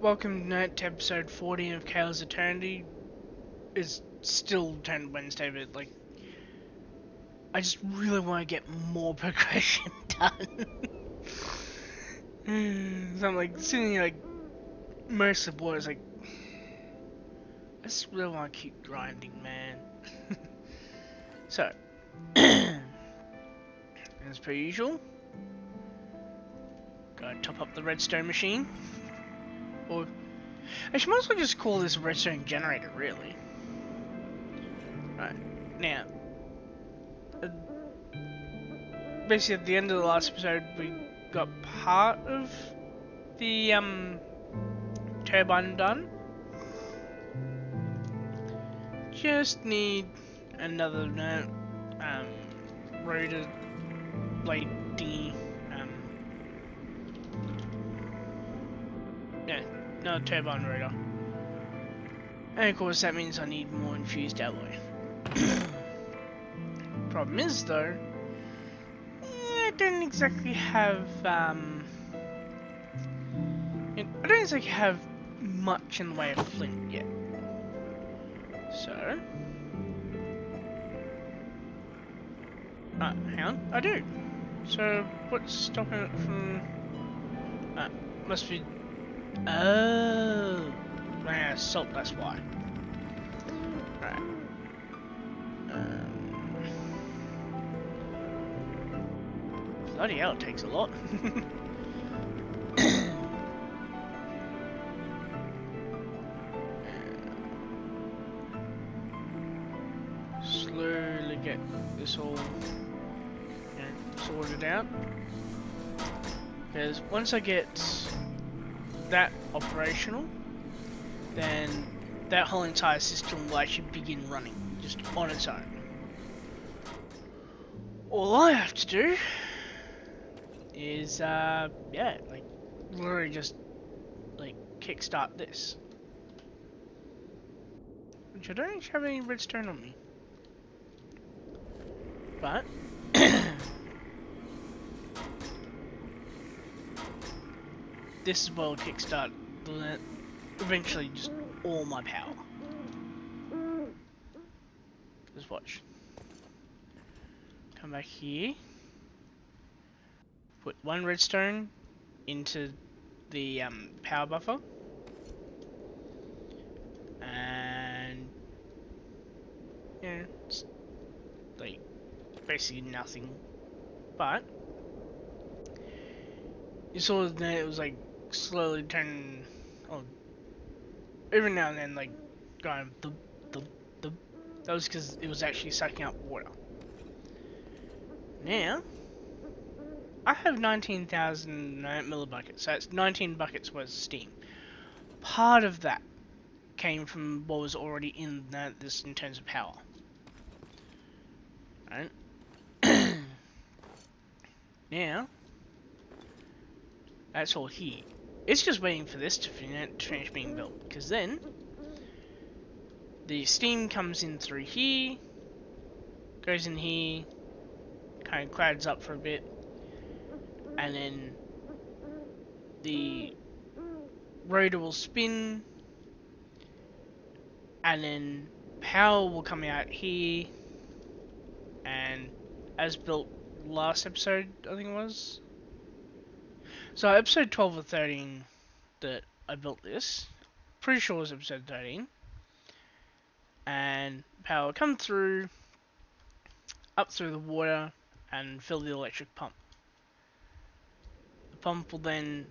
welcome to episode 14 of Kael's Eternity. It's still turned Wednesday, but like, I just really want to get more progression done. So I'm like sitting here like most of the boys like, I just really want to keep grinding, man. So, as per usual, gotta top up the redstone machine. Or I should might as well just call this a redstone generator, really. Right, now, basically at the end of the last episode, we got part of the turbine done. Just need another rotor blade thingy. Yeah, no turbine rotor. And of course that means I need more infused alloy. Problem is though, I don't exactly have I don't exactly have much in the way of flint yet. So hang on, I do. So what's stopping it from must be yeah, salt, that's why. Right. Bloody hell, it takes a lot. Slowly get this all sorted out. Because once I get that operational, then that whole entire system will actually begin running just on its own. All I have to do is yeah, like literally just like kickstart this, which I don't actually have any redstone on me, but this is what will kickstart eventually just all my power. Just watch. Come back here. Put one redstone into the power buffer. And yeah, it's like basically nothing. But you saw that it was like slowly turning, every now and then like going thump, thump, thump. That was because it was actually sucking up water. Now I have 19,000 millibuckets, so that's 19 buckets worth of steam. Part of that came from what was already in this in terms of power. Right? Now that's all here. It's just waiting for this to finish being built, because then the steam comes in through here, goes in here, kind of clouds up for a bit, and then the rotor will spin, and then power will come out here, and as built last episode, I think it was. So episode 12 or 13 that I built this, pretty sure it was episode 13, and power will come through, up through the water, and fill the electric pump. The pump will then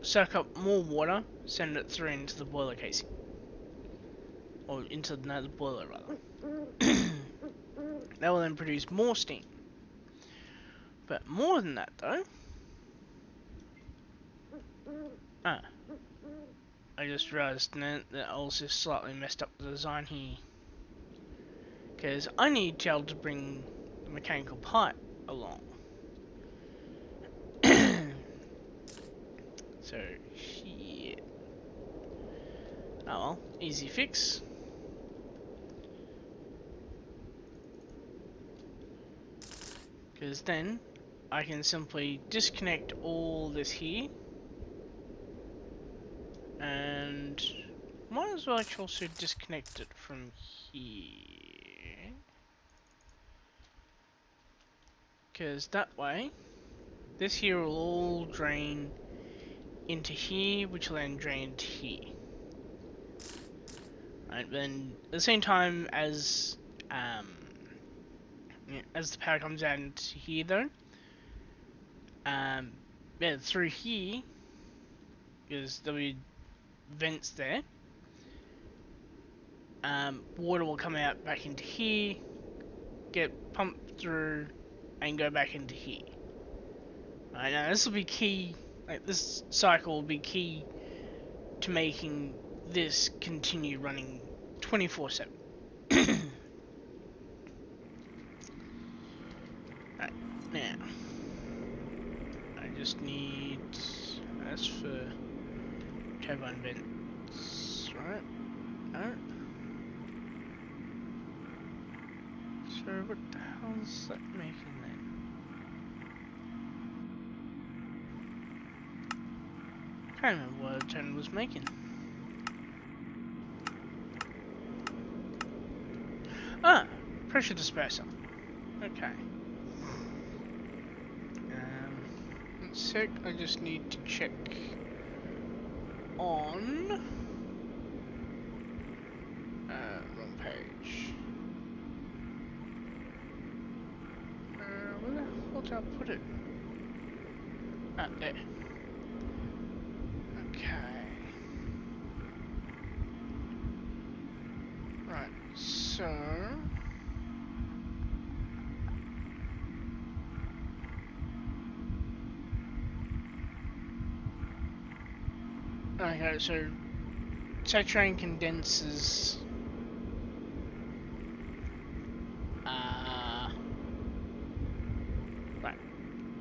suck up more water, send it through into the boiler casing. Or into the boiler, rather. That will then produce more steam. But more than that, though... I just realised that I also slightly messed up the design here. Because I need to be able to bring the mechanical pipe along. So, shit. Oh well, easy fix. Because then, I can simply disconnect all this here. And might as well actually also disconnect it from here. Because that way, this here will all drain into here, which will then drain into here. Right, then at the same time as the power comes out into here though, yeah, through here, because there'll be vents there, water will come out back into here, get pumped through, and go back into here. Right, now this will be key, like this cycle will be key to making this continue running 24/7. Right, now, I just need, that's for turbine vents, right? No. So what the hell is that making then? Can't remember what the turn was making. Ah, pressure disperser. Okay. One sec, I just need to check on wrong page. Where the hell did I put it? Ah, there. Okay. Right, so okay, so saturating condensers right.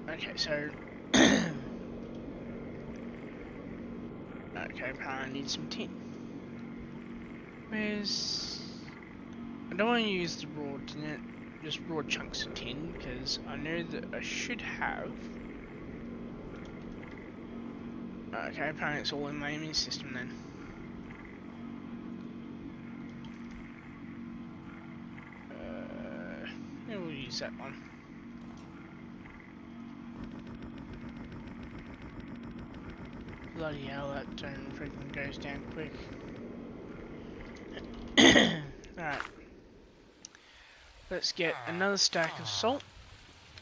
Okay, so okay, apparently I need some tin. Where's... I don't want to use the raw tin, just raw chunks of tin, because I know that I should have... Okay, apparently it's all in my immune system then. Yeah, we'll use that one. Bloody hell, that turn freaking goes down quick. Alright. Let's get another stack of salt.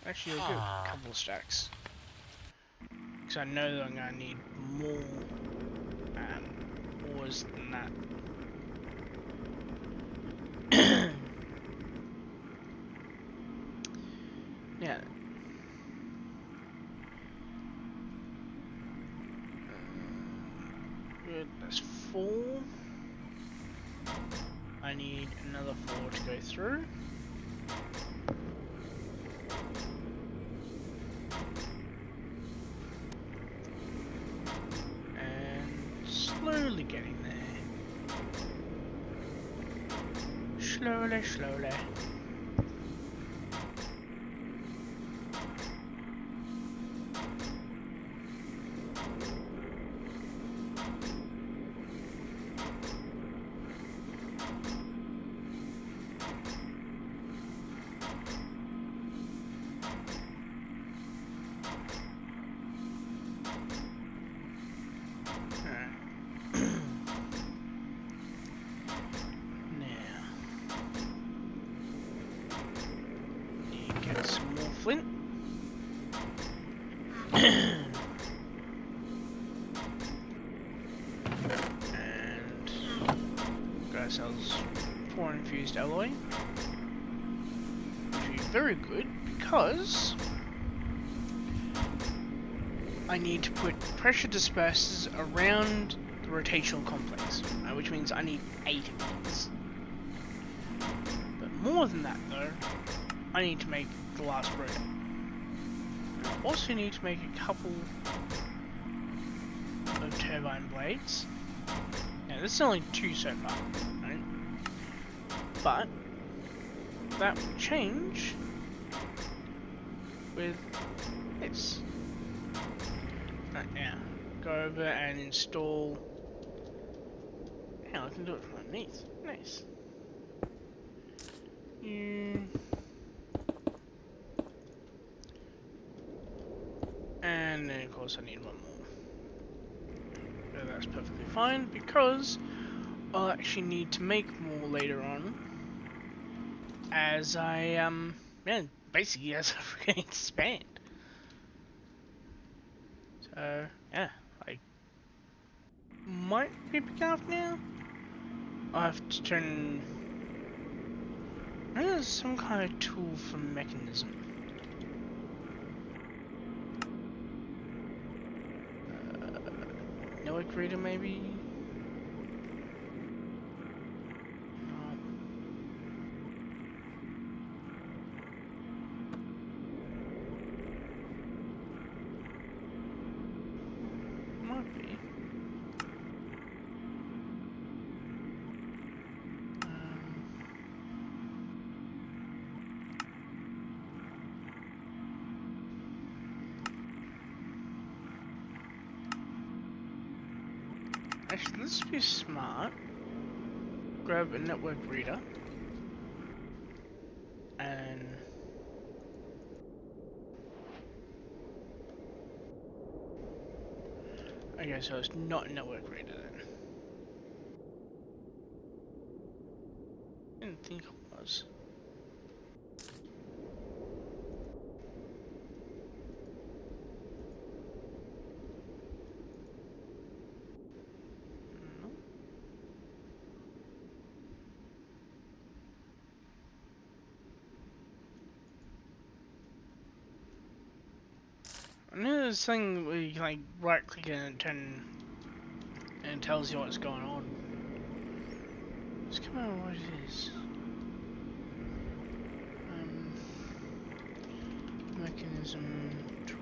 Actually, I'll get a couple of stacks. Because I know that I'm going to need more ores than that. Yeah. Good, that's 4. I need another 4 to go through. And slowly getting there. Slowly, slowly. Flint. And got ourselves 4 infused alloy, which is very good because I need to put pressure dispersers around the rotational complex, which means I need 8 of these. But more than that though, I need to make the last rotor. I also need to make a couple of turbine blades. Now this is only 2 so far, right? But that will change with this. Right now, go over and install Now I can do it from underneath. Nice. And then of course I need one more. But that's perfectly fine because I'll actually need to make more later on as I basically as I freaking expand. So yeah, I might be big enough now. I have to turn. I think there's some kind of tool for mechanism. Network reader maybe? No. Might be. Actually, let's be smart. Grab a network reader. And okay, so it's not a network reader then. I didn't think it was. No. I know there's thing where you can like right click it and turn and it tells you what's going on. Let's come out what it is. Mechanism tool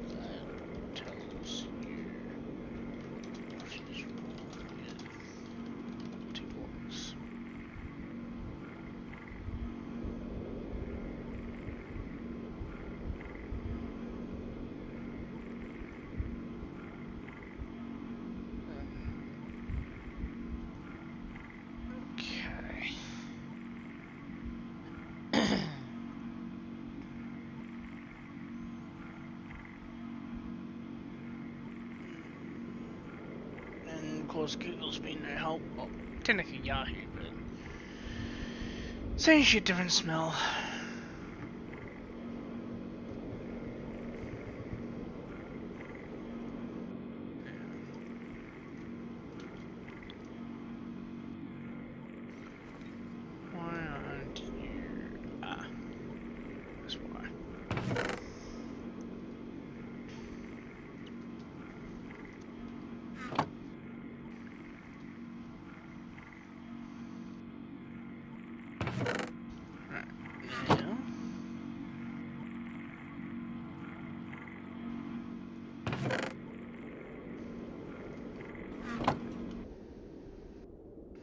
that tells you what is wrong with T-Box. Okay. And of course Google's been no help. Well, technically Yahoo, but same shit, different smell. Why aren't you? Ah, that's why. Right now.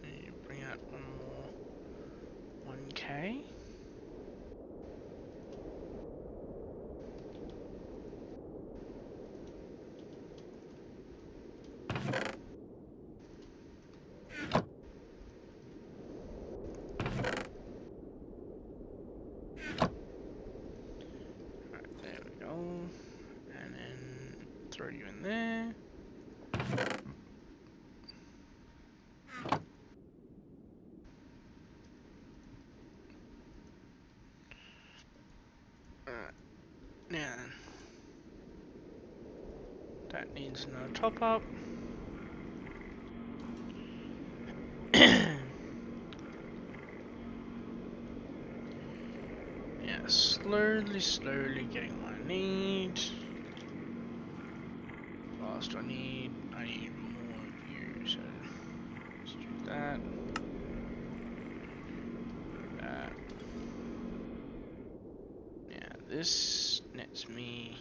You bring out one more 1K. Right, there we go. And then throw you in there. Now, that needs another top up. Yeah, slowly getting what I need. What else do I need? I need more of you, so let's do that. That. Yeah, this nets me.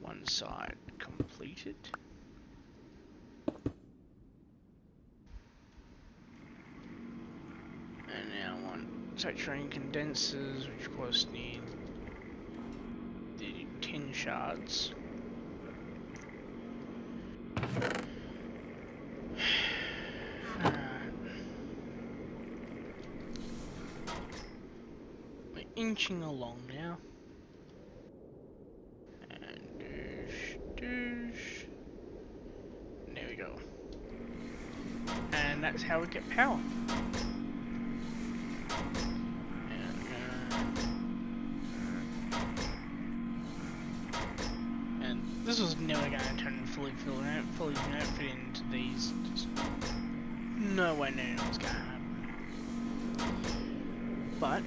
One side completed. And now I want saturating condensers, which of course need the tin shards. inching along now. And doosh, doosh. There we go. And that's how we get power. And this was never going to turn fully fit into these. Just no way knew it was going to happen. But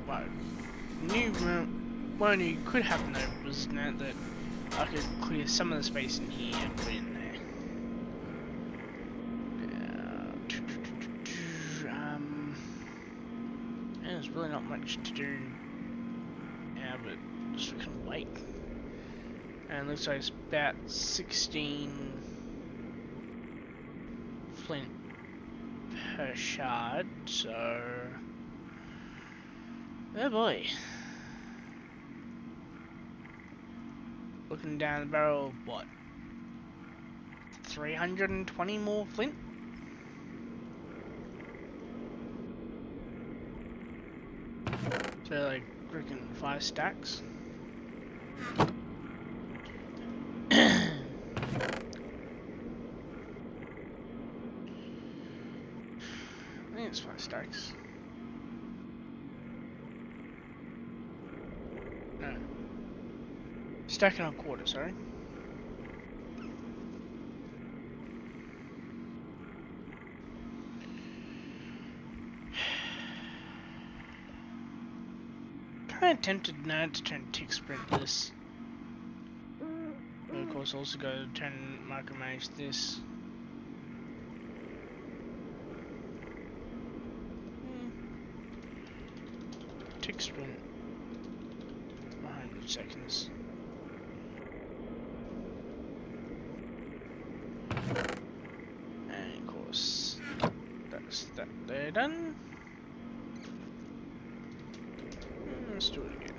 what I knew could happen though was that I could clear some of the space in here and put it in there. And there's really not much to do now, but just we can wait. And it looks like it's about 16 flint per shard, so oh boy. Looking down the barrel of what? 320 more flint? So like freaking 5 stacks. I think it's 5 stacks. No. Stack and a quarter, sorry. Kinda tempted now to turn tick sprint this. But of course also go to turn micromanage this. Tick sprint 100 seconds. And of course that's that there done. Let's do it again.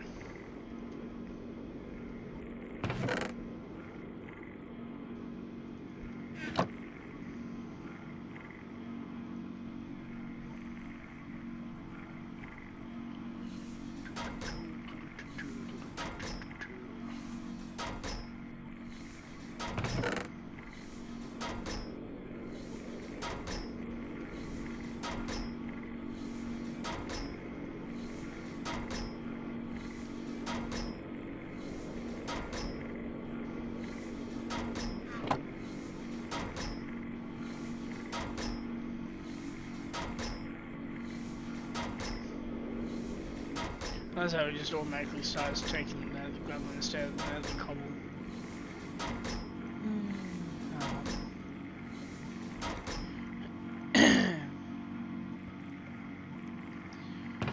That's how it just automatically starts taking the gravel instead of the cobble.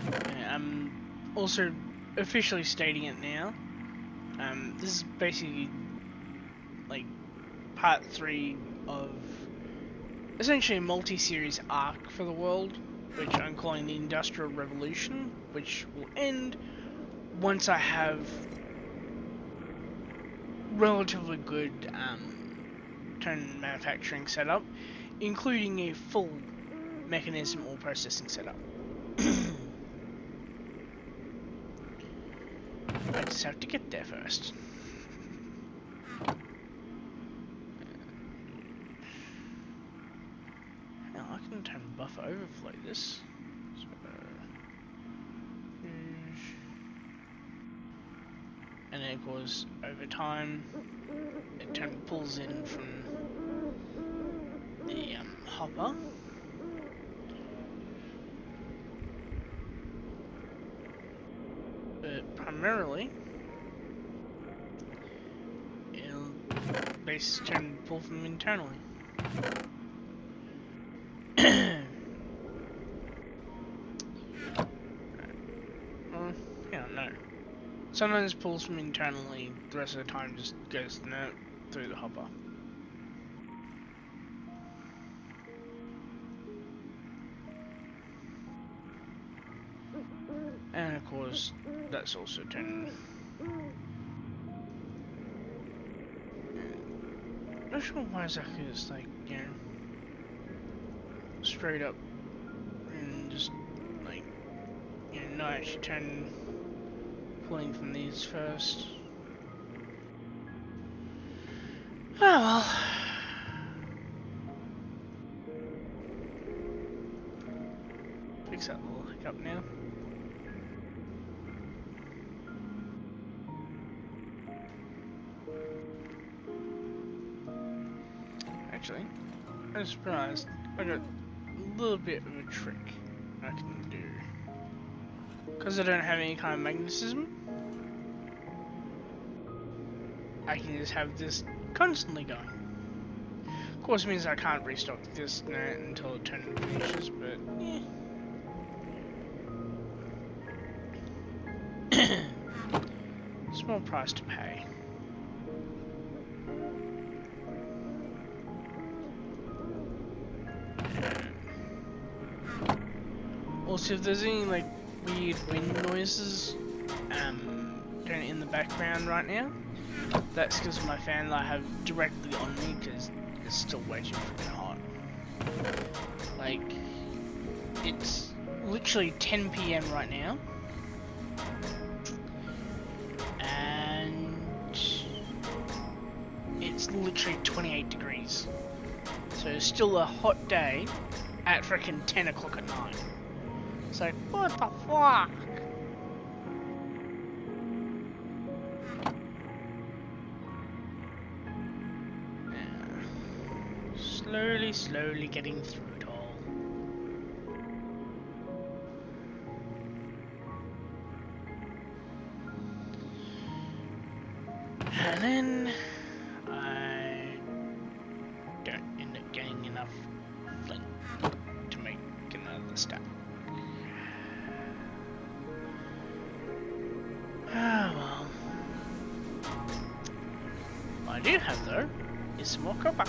Yeah, I'm also officially stating it now. This is basically like part 3 of essentially a multi-series arc for the world, which I'm calling the Industrial Revolution, which will end once I have relatively good turn manufacturing setup, including a full mechanism or processing setup. I just have to get there first. Now I can turn buffer overflow this. So, and then of course over time it pulls in from the hopper. But primarily it'll basically pull from internally. Sometimes it pulls from internally, the rest of the time just goes through the hopper. And of course, that's also turning. Not sure why exactly it's like, you know, straight up and just like not actually pulling from these first. Oh well. Fix that little hiccup now. Actually, I just realized I got a little bit of a trick I can do. Because I don't have any kind of magnetism, I can just have this constantly going. Of course, it means I can't restock this until the turn finishes, but yeah. Small price to pay. Also, if there's any like weird wind noises in the background right now, that's because my fan that I have directly on me because it's still way too freaking hot. Like, it's literally 10 PM right now, and it's literally 28 degrees. So it's still a hot day at freaking 10 o'clock at night. It's like, what the fuck? Slowly getting through it all. And then I don't end up getting enough flint to make another stack. Ah well. What I do have though is some more copper.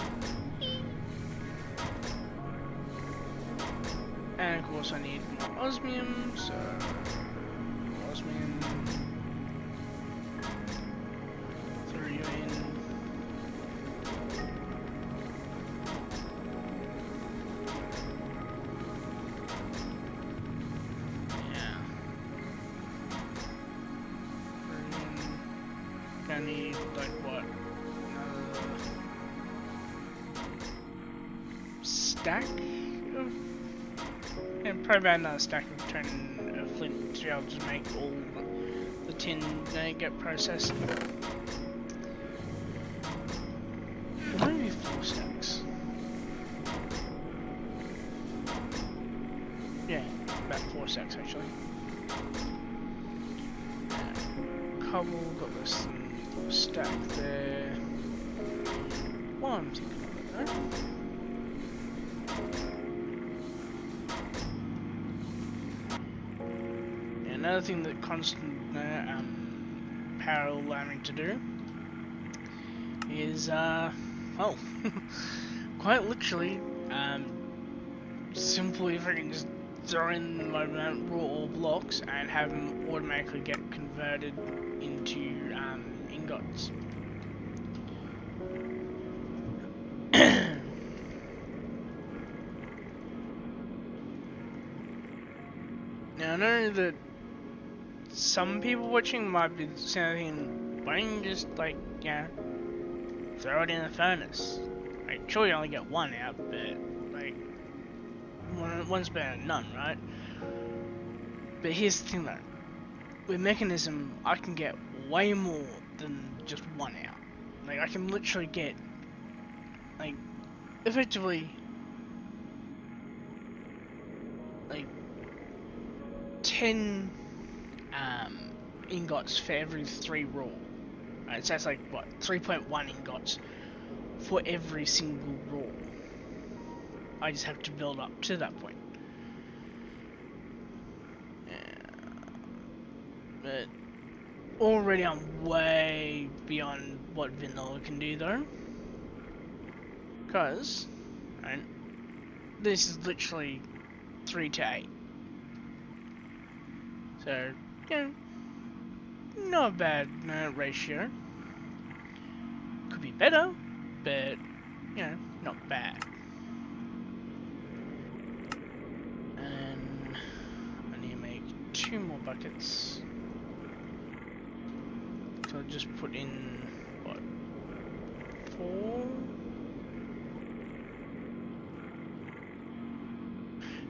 And of course I need more osmium, so osmium, throw you in. Yeah. Gonna need like what? Another stack of. And probably about another stack of turn of flint to be able to make all the tin get processed. Or maybe 4 stacks. Yeah, about 4 stacks actually. Cobble, got this little stack there. While I'm thinking of it though. Another thing that constant power will allow me to do is, well, quite literally, simply freaking just throw in my raw ore blocks and have them automatically get converted into ingots. Now I know that some people watching might be saying, why don't you just, like, throw it in the furnace? Like, sure you only get one out, but, like, one's better than none, right? But here's the thing though, with mechanism, I can get way more than just one out. Like, I can literally get, like, effectively, like, 10 ingots for every 3 raw. Right, so that's like, what, 3.1 ingots for every single raw. I just have to build up to that point. But already I'm way beyond what vanilla can do though. Because, right, this is literally 3 to 8. So, not a bad ratio. Could be better, but, not bad. And I need to make 2 2 more buckets. So I'll just put in, what, 4?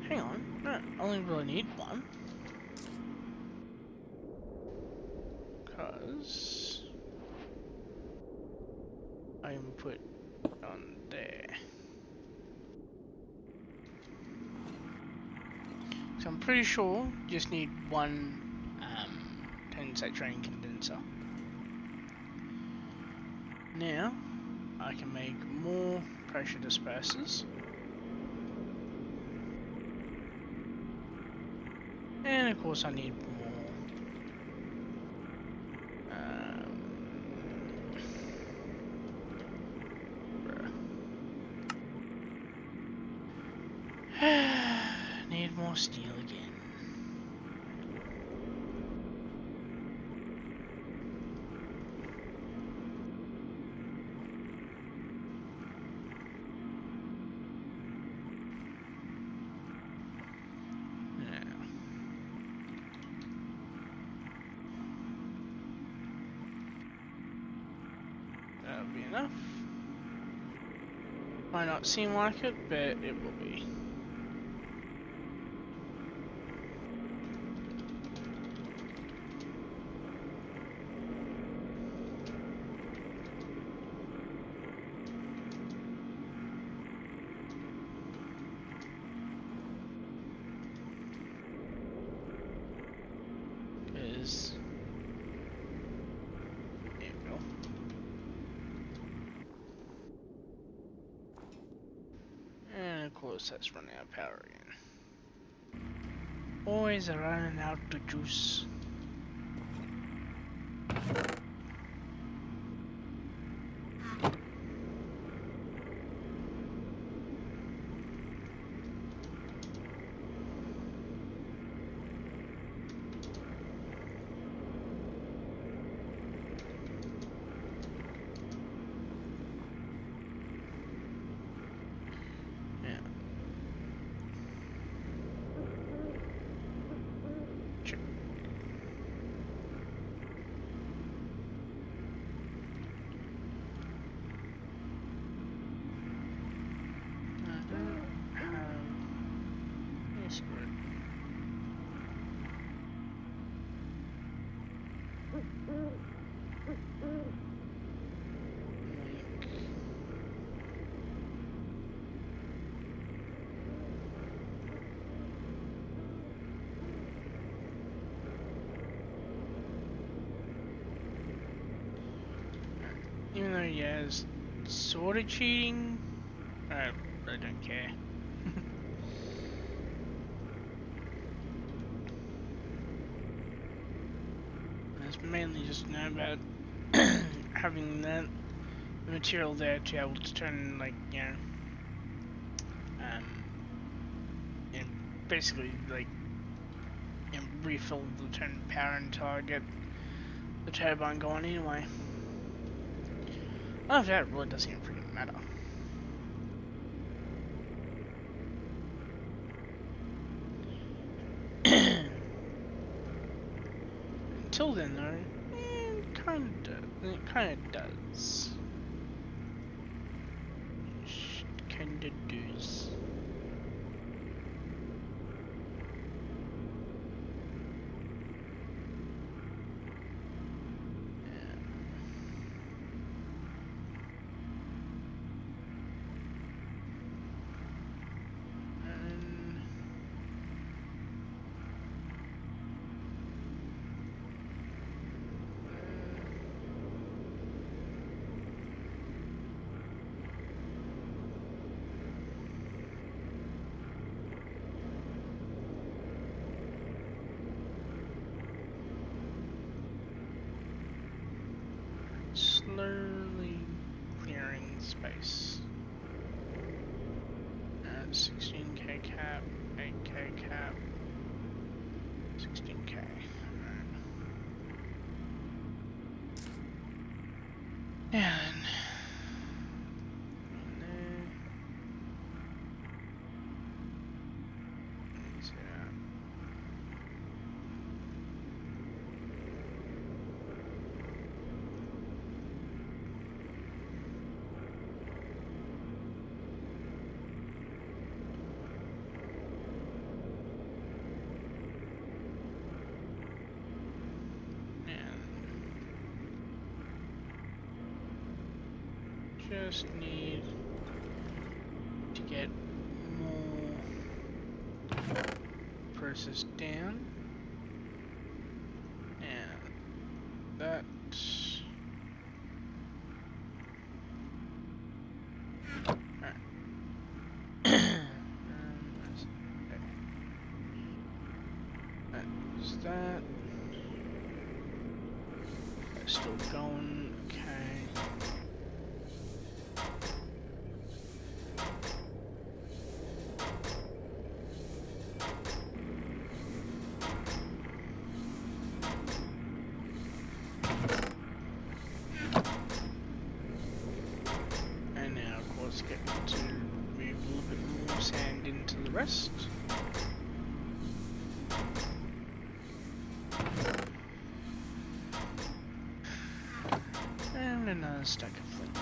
Hang on, no, I only really need 1. Because I can put on there. So I'm pretty sure you just need 1 condensate drain condenser. Now I can make more pressure dispersers. And of course I need more need more steel again. That'll be enough. Might not seem like it, but it will be. There we go. And of course that's running out of power again. Always running out of juice. Even though yeah, it's sort of cheating, I don't care. It's mainly just about having the material there to be able to turn, like, and basically like refill the turn power until I get the turbine going anyway. After that, it really doesn't even freaking matter. Until then, though, it kind of does. It kind of does. Slowly clearing space. 16k cap, 8k cap, 16k. Alright. And just need to get more process down. And that. That's that. That's still going, okay. And now, of course, get to move a little bit more sand into the rest. And another stack of flint.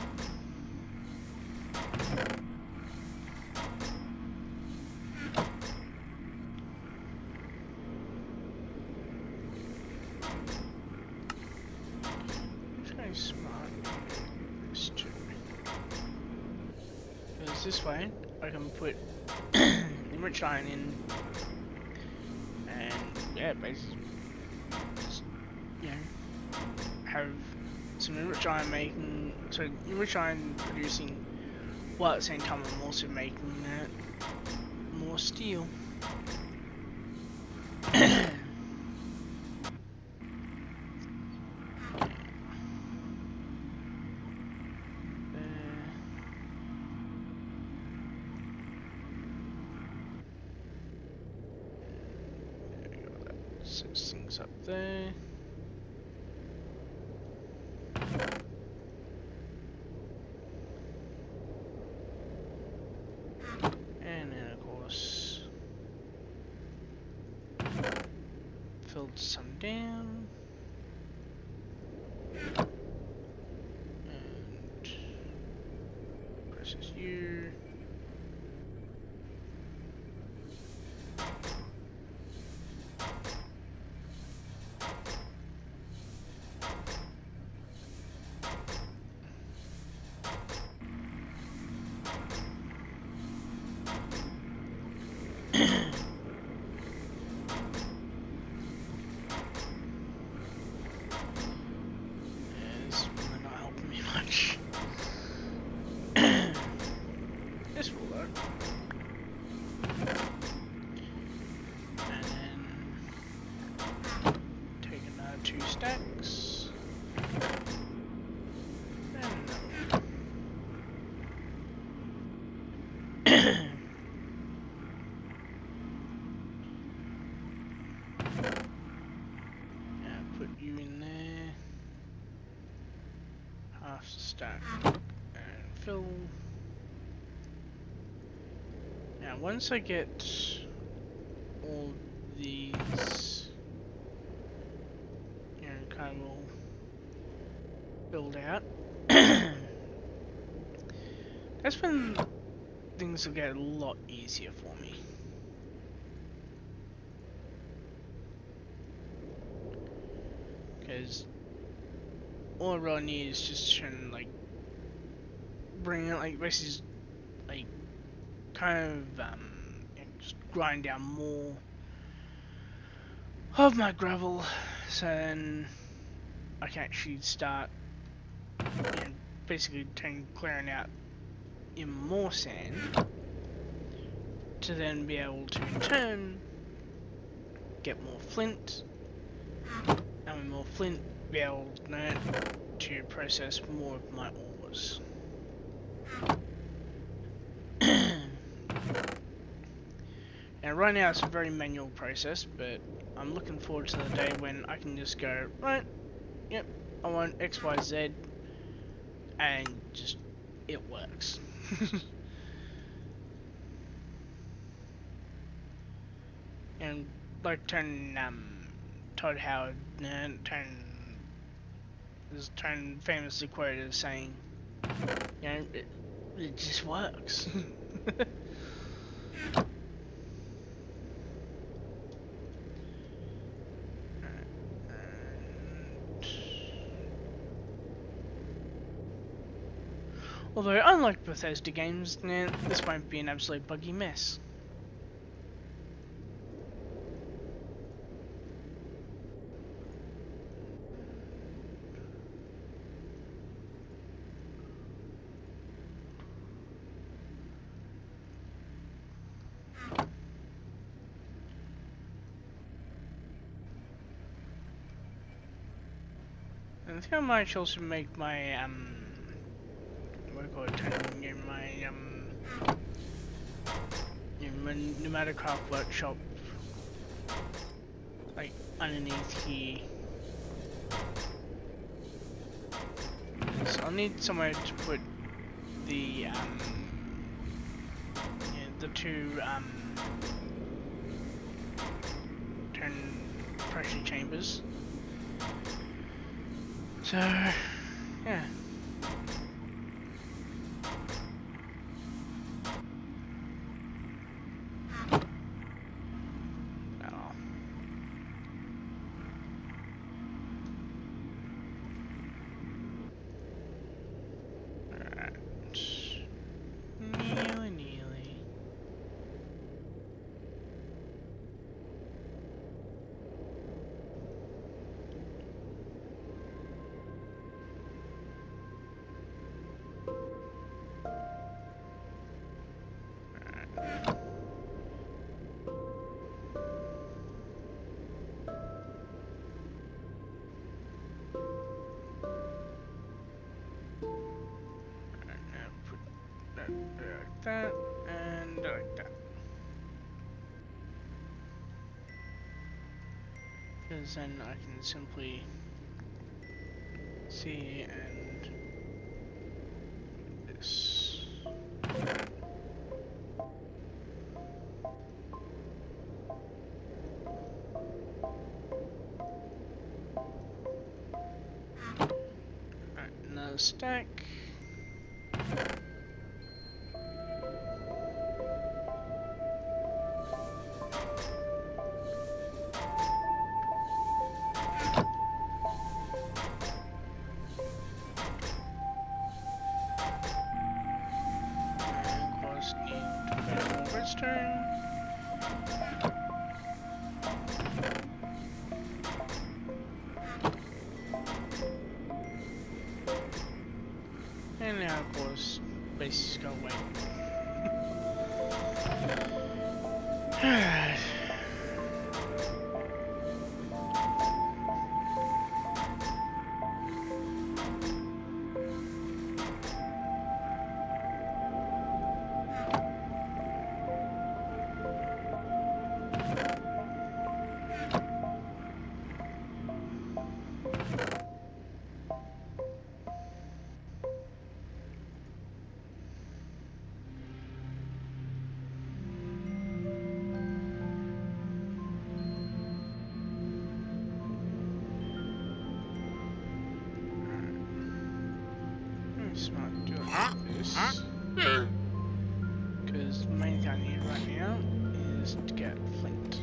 Very smart. This too. Because this way, I can put enriched iron in, and yeah, basically, just, you know, have some enriched iron making, so enriched iron producing, while at the same time I'm also making more steel. Sets things up there. And then of course filled some down. And process you. This is really not helping me much. This will work. And then take another 2 stacks. And another. Put you in there. Half stack and fill. Now once I get all these, you know, kind of all filled out, that's when things will get a lot easier for me. Because all I really need is just trying to like bring it, like basically just, like kind of just grind down more of my gravel, so then I can actually start, you know, basically clearing out even more sand to then be able to in turn get more flint, and with more flint be able to process more of my ores. Now right now it's a very manual process, but I'm looking forward to the day when I can just go, right, yep, I want X, Y, Z, and just, it works. And like Todd Howard, is famously quoted as saying, you know, it just works. Although, unlike Bethesda games, this won't be an absolute buggy mess. And I think I might also make my, what do you call it, my Pneumaticraft workshop, like, underneath here. So I'll need somewhere to put the, the two, turn pressure chambers. So, yeah. Like that, and like that. Because then I can simply see and this. Alright, another stack. And now, of course, base is going away. Alright. Smart, do it like this. Because the main thing I need right now is to get flint.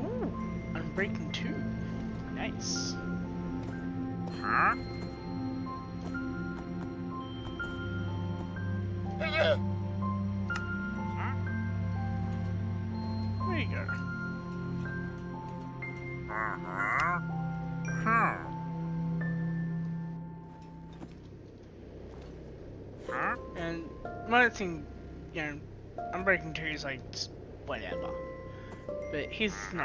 Ooh, I'm breaking 2. Nice. There you go. And one thing, I'm breaking 2 is like, whatever. But here's the thing.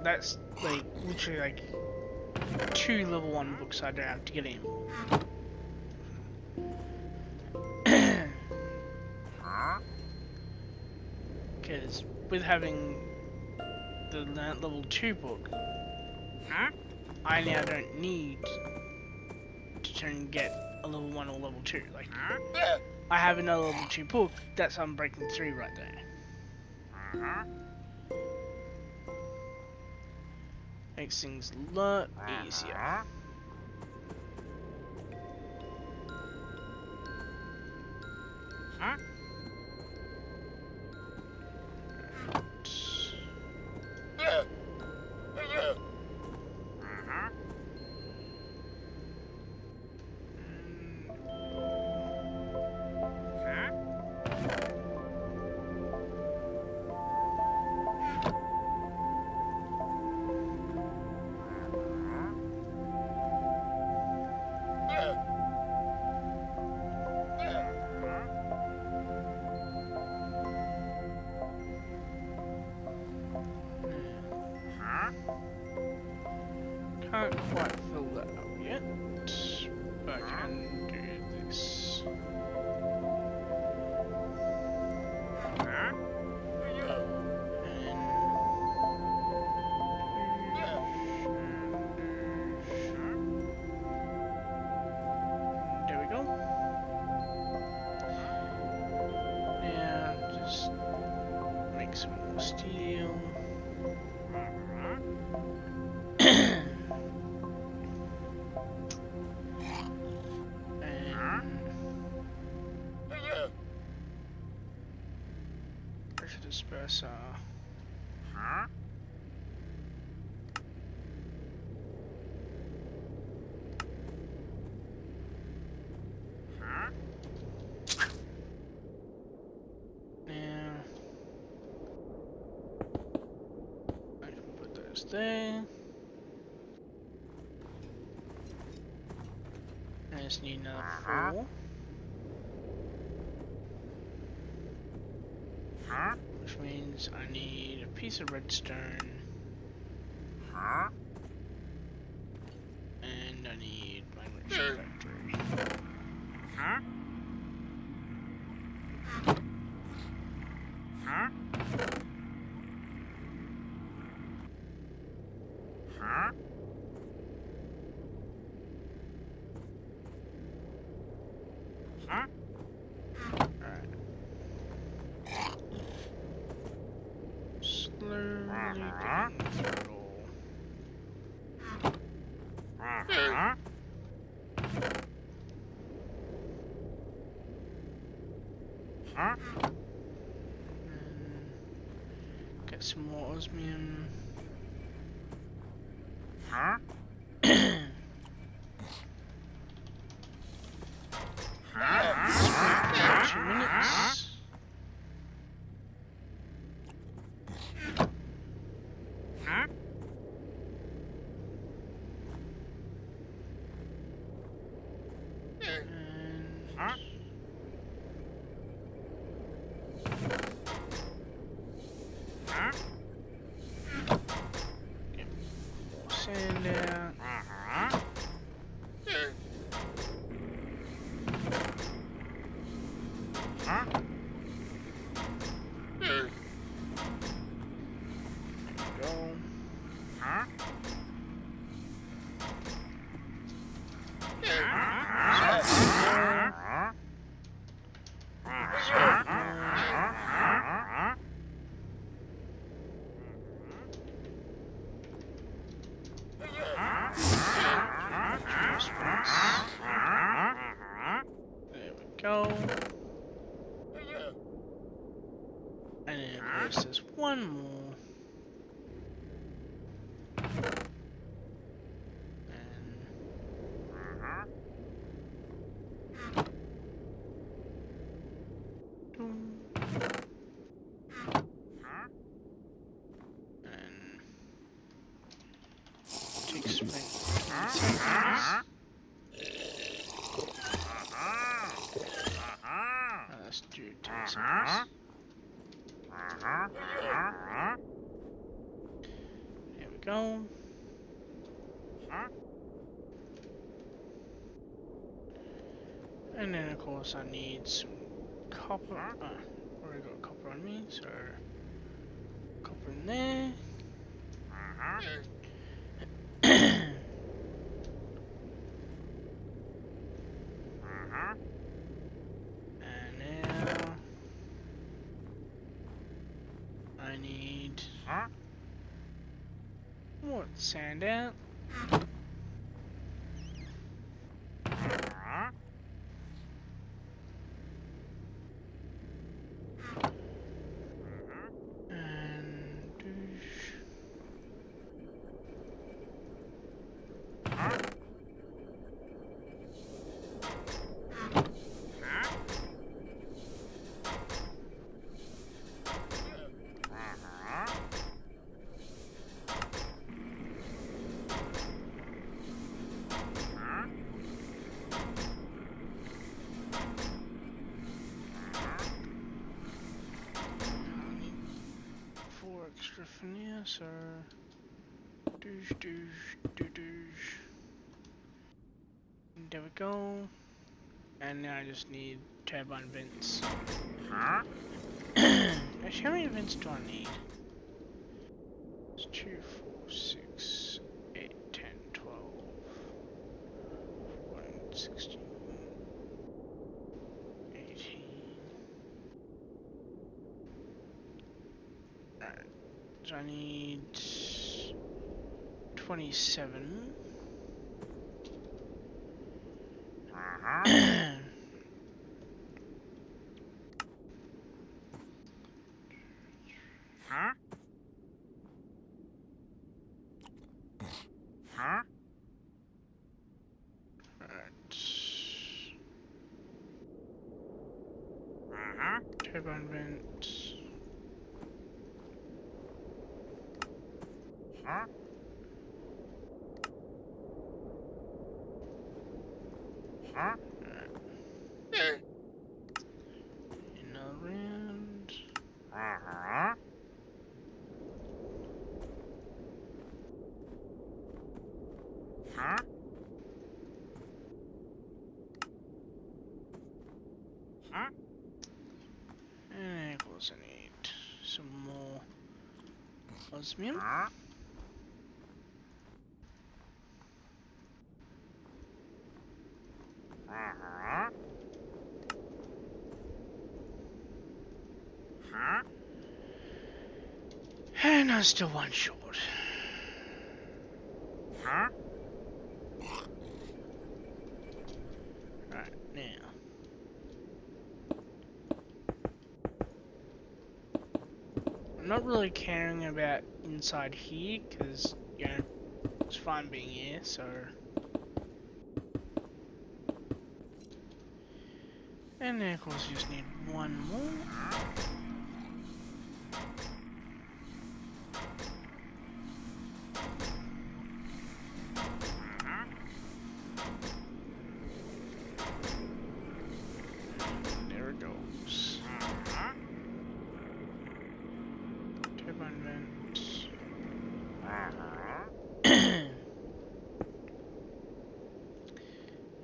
That's like, literally like, 2 level 1 books I don't have to get in. Because with having the level 2 book, I now don't need to try and get a level 1 or level 2. Like, I have another level 2 book, that's how I'm breaking 3 right there. Makes things a lot easier. don't quite fill that up yet, but I can do this. There we go. Now just make some more steel. Pressure disperser. Now I can put those there. I just need another 4. Which means I need a piece of redstone. And I need my redstone factory. Slowly getting through it all. And get some more osmium. 2 minutes. Get more sand out. There we go. And then there's this one more. Takes me 10 seconds. Let's do 10 seconds. There we go. And then of course I need some copper. Already got copper on me, so copper in there. And now I need more sand out. Extra from here, so Doosh, doosh, doosh. There we go. And now I just need turbine vents. Actually, how many vents do I need? It's 2, 4, 6, 8, 10, 12, 14, 16, 18. Alright, so I need 27. Turbine vent. Another round. And of course I need some more osmium. And I'm still one short. Right, now. I'm not really caring about inside here, because, you know, it's fine being here, so... And then of course you just need one more. There it goes. Turbine vent.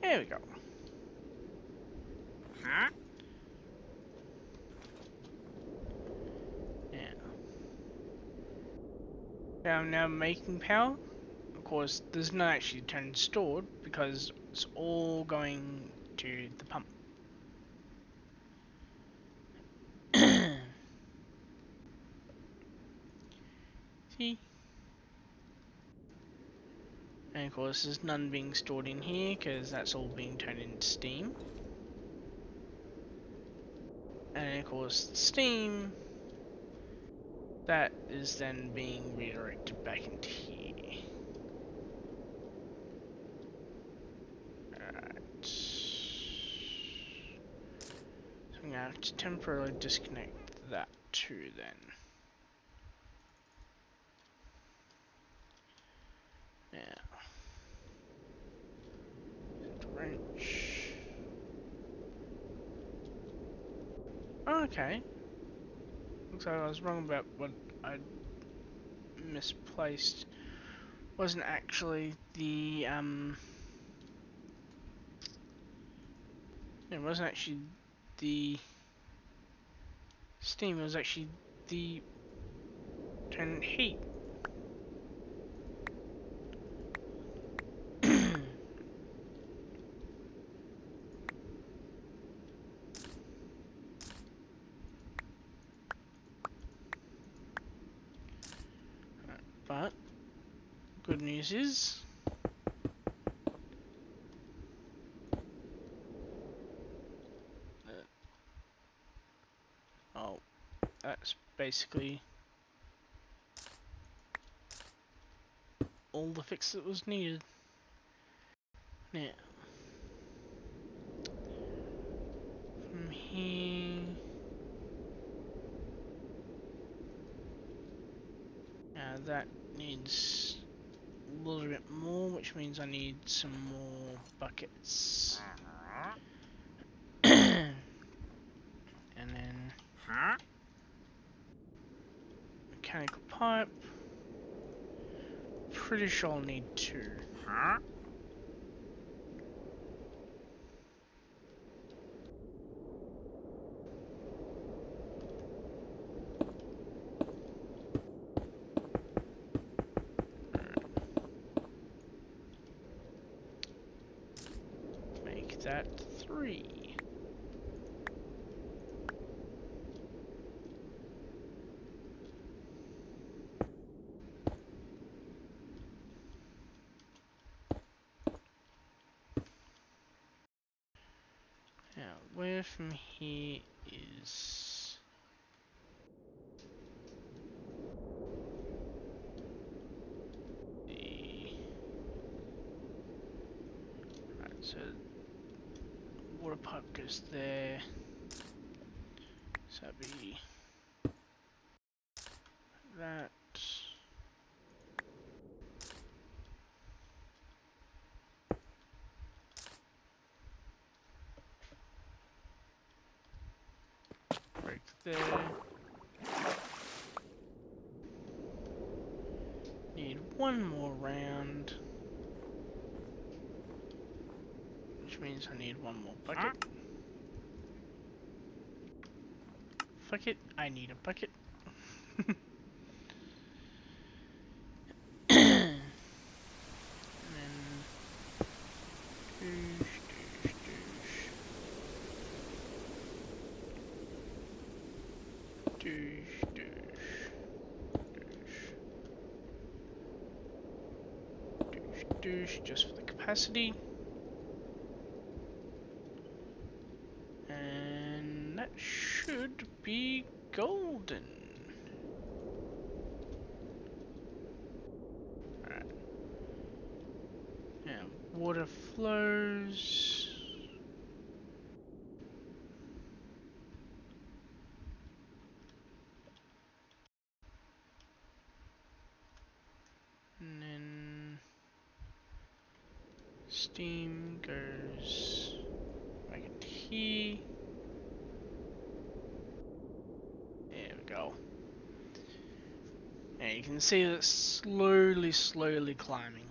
There we go. Now I'm now making power. Of course, there's not actually turn stored because it's all going to the pump. See? And of course, there's none being stored in here because that's all being turned into steam. And of course, steam, that is then being redirected back into here. Alright. So I'm going to have to temporarily disconnect that too then. Now. Wrench. Oh, okay. Looks like I was wrong about what I misplaced. Wasn't actually the it wasn't actually the steam, it was actually the turn heat. But good news is oh, that's basically all the fix that was needed. Now from here, now that needs a little bit more, which means I need some more buckets. And then mechanical pipe pretty sure I'll need 2. Make that 3. Now, where from here is the... Right, so water pipe goes there. So that'd be that. Break there. Need 1 more round. Which means I need 1 more bucket. Fuck it, I need a bucket. And then douche, douche, douche, douche, douche, douche, douche, just for the capacity. And that should be golden. Alright. Now, water flows. And then steam goes back into here. There we go. Now you can see that it's slowly climbing.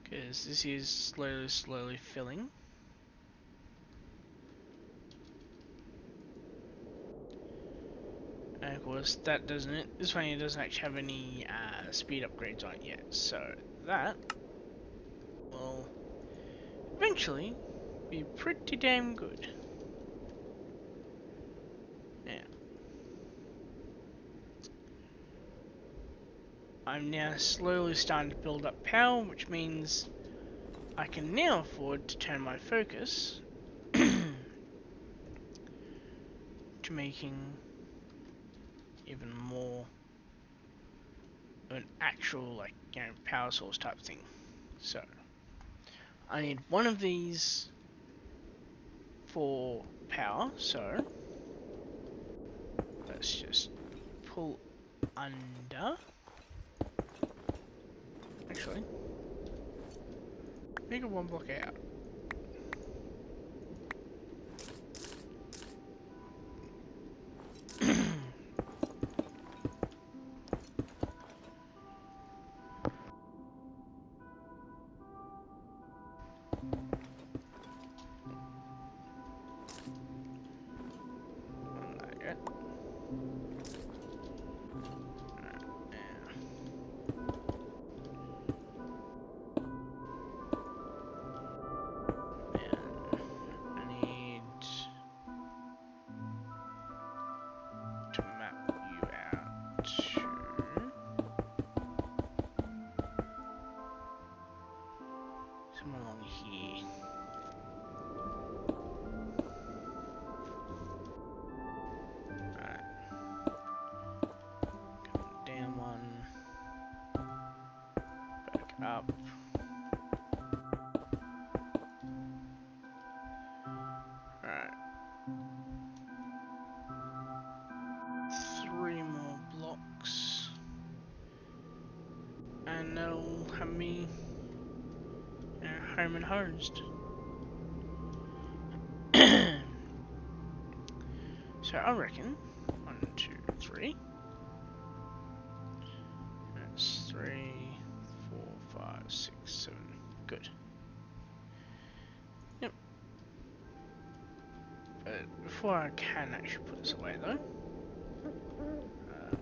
Because this is slowly filling. And of course that doesn't, this one doesn't actually have any speed upgrades on it yet, so that will eventually be pretty damn good. Now, I'm now slowly starting to build up power, which means I can now afford to turn my focus to making even more of an actual, like, you know, power source type thing. So I need 1 of these for power, so let's just pull under. Actually, make it 1 block out. Up. Right. 3 more blocks. And that'll have me home and hosed. So I reckon 1, 2, 3. good. Yep. But before I can actually put this away though.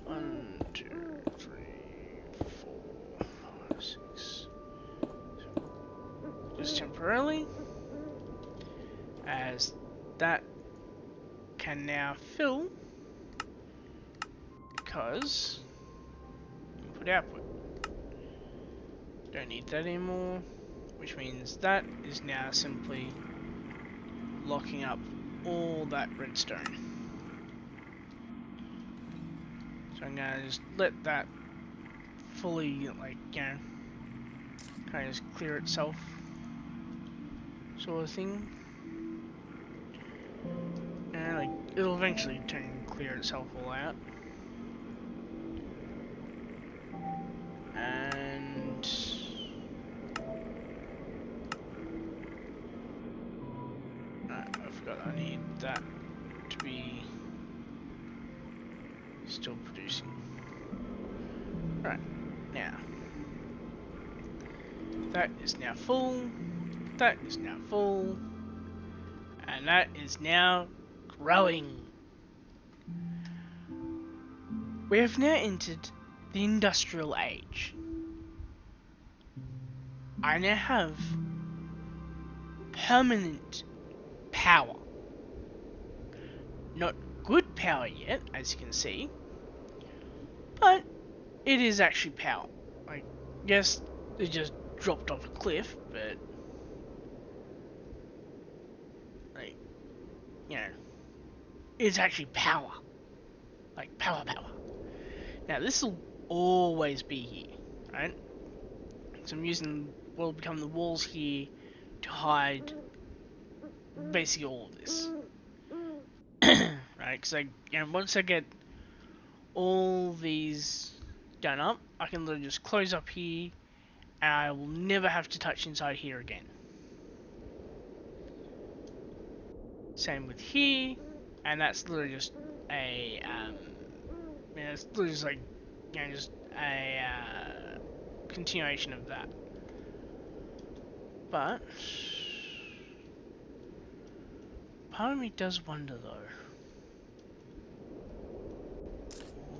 1, 2, 3, 4, 5, 6. Just temporarily. As that can now fill because input output. Don't need that anymore, which means that is now simply locking up all that redstone. So I'm gonna just let that fully, like, you know, kind of just clear itself, sort of thing. And like, it'll eventually clear itself all out. And I forgot I need that to be still producing. Right, now that is now full, that is now full, and that is now growing. We have now entered the industrial age. I now have permanent power. Not good power yet, as you can see, but it is actually power. Like, yes, it just dropped off a cliff, but like, you know, it's actually power. Like, power. Now, this will always be here, right? So I'm using what will become the walls here to hide basically all of this. Right, because once I get all these done up, I can literally just close up here, and I will never have to touch inside here again. Same with here, and that's literally just a it's literally just like, just a continuation of that. But part of me does wonder though.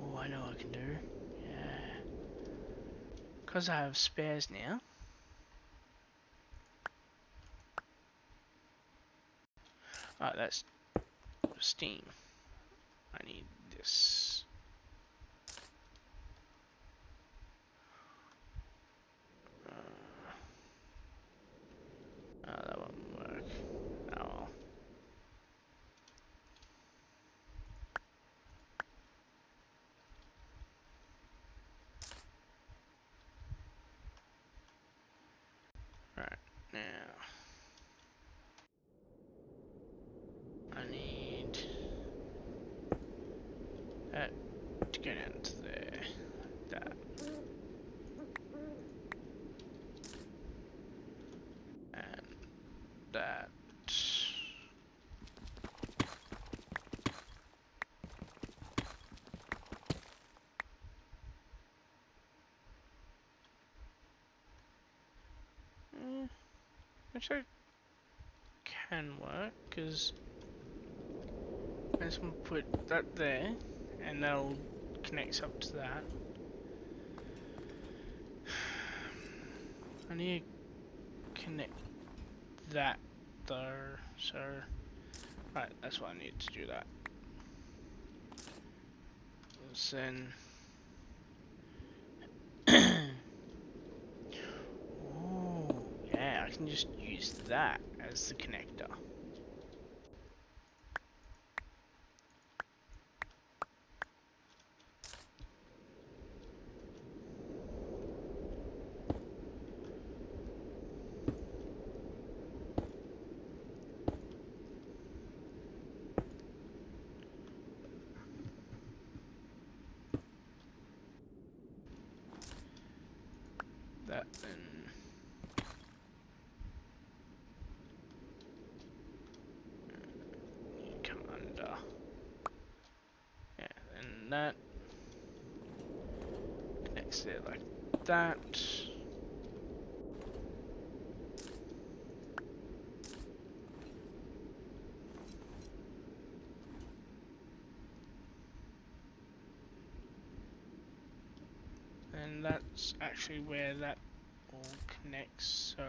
Oh, I know what I can do. Yeah. Because I have spares now. Oh, that's steam. I need this. That won't work. Oh well. Right, now I need that to go down to there. That. And that. Which I can work, because I just want to put that there, and that'll connect up to that. I need to connect that though, so right, that's why I need to do that. Then oh yeah, I can just use that as the connector. That then come under. Yeah, and that connects it like that. and that's actually where that all connects, so...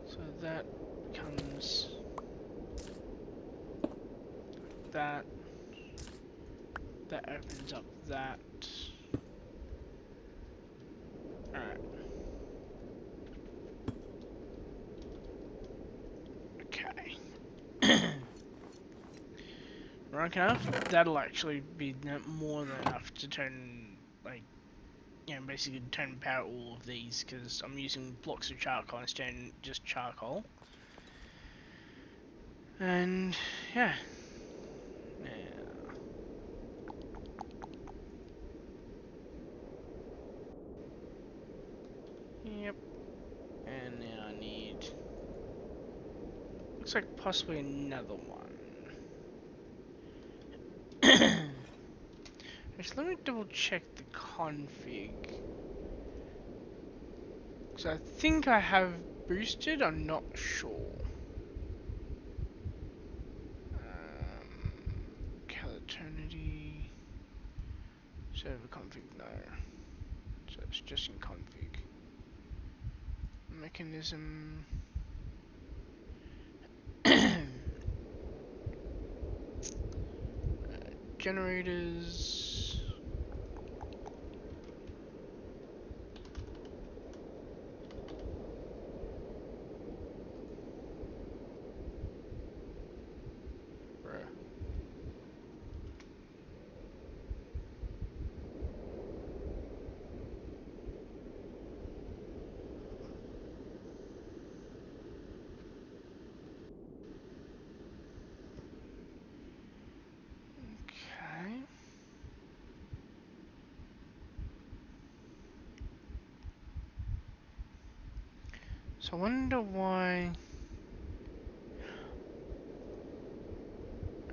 So that becomes that. That opens up that. Alright. Okay. Right enough, that'll actually be more than enough to turn, like, you know, basically turn power all of these, because I'm using blocks of charcoal instead of just charcoal. And, yeah. Yep. And now I need... looks like possibly another one. Actually, let me double check the config. Because I think I have boosted, I'm not sure. Kael'Alanai server config, no. So it's just in config. Mechanism. Generators. Okay. So I wonder why,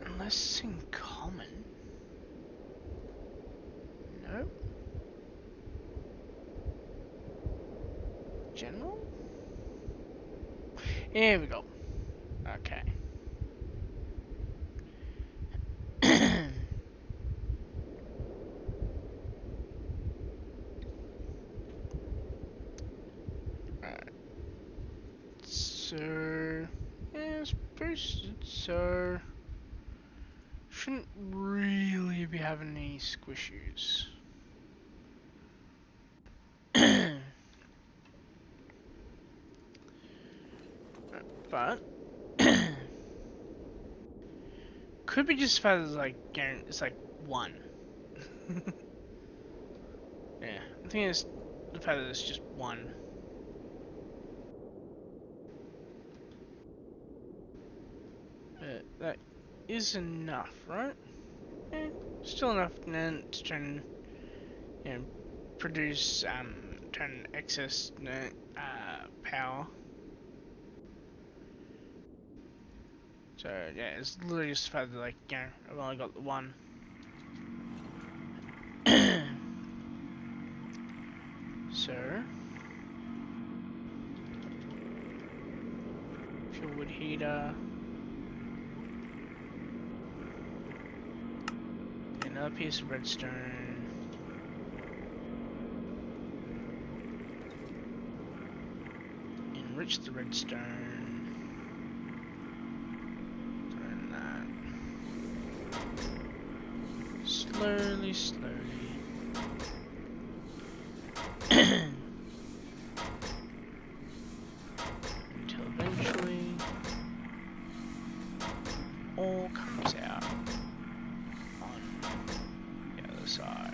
unless it's in common. Nope. General? Here we go. Okay. Alright. So, yeah, it's boosted, so shouldn't really be having any squishies. But could be just fact that it's like one. Yeah, I think it's the fact that it's just one. But that is enough, right? Yeah, still enough then to turn, you know, produce turn excess power. So yeah, it's literally just the fact that, like, you know, I've only got the one. So fuel wood heater. Another piece of redstone. Enrich the redstone. Turn that. Slowly, slowly. Until eventually all comes out on the other side.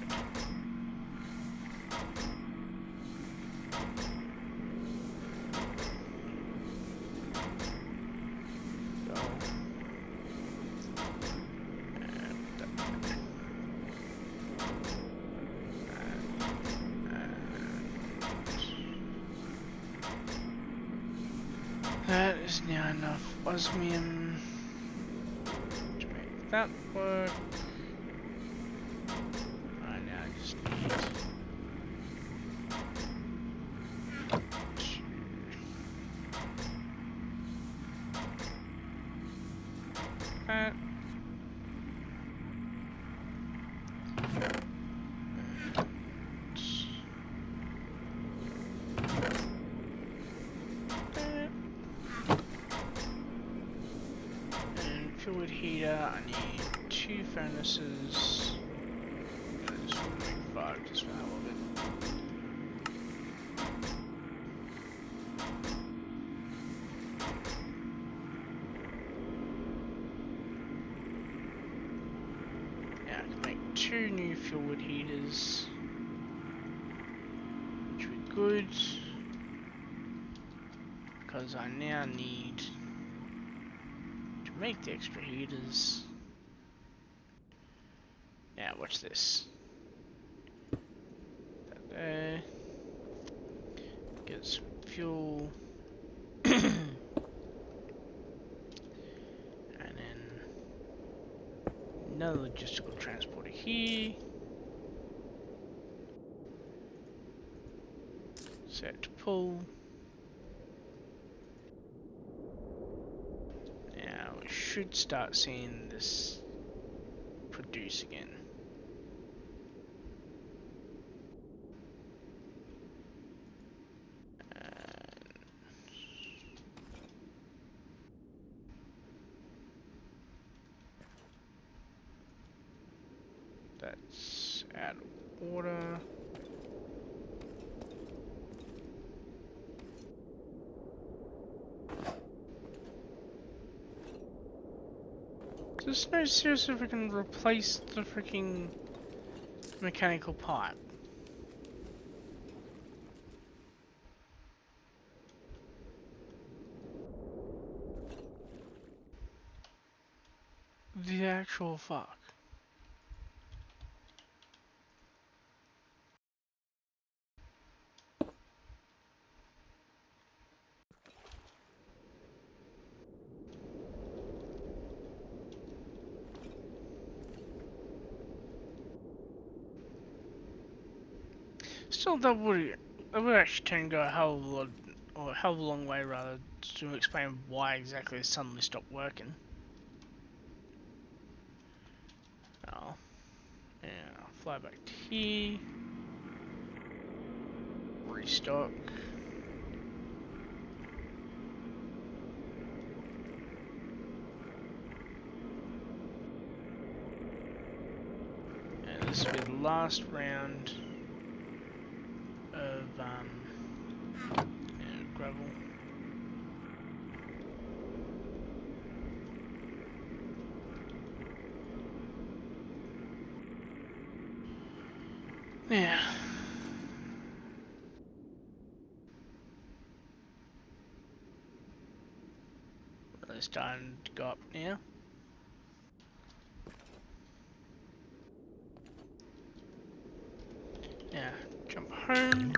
That is now enough osmium to make that work. Right now I just need 2. heater. I need 2 furnaces. I just want to make 5 just for the hell of it. Now I can make 2 new fuel wood heaters, which would be good, because I now need to make the extra heaters. Now watch this. That there. Get some fuel. And then another logistical transporter here. Set to pull. Now we should start seeing this produce again. That's out of order. There's no serious if we can replace the freaking mechanical pipe. The actual fuck. Still, that would actually tend to go a hell of a lot, or a hell of a long way rather, to explain why exactly it suddenly stopped working. Oh, yeah, fly back to here, restock. And this will be the last round of gravel. Yeah. Well, it's starting to go up now. Yeah, jump home.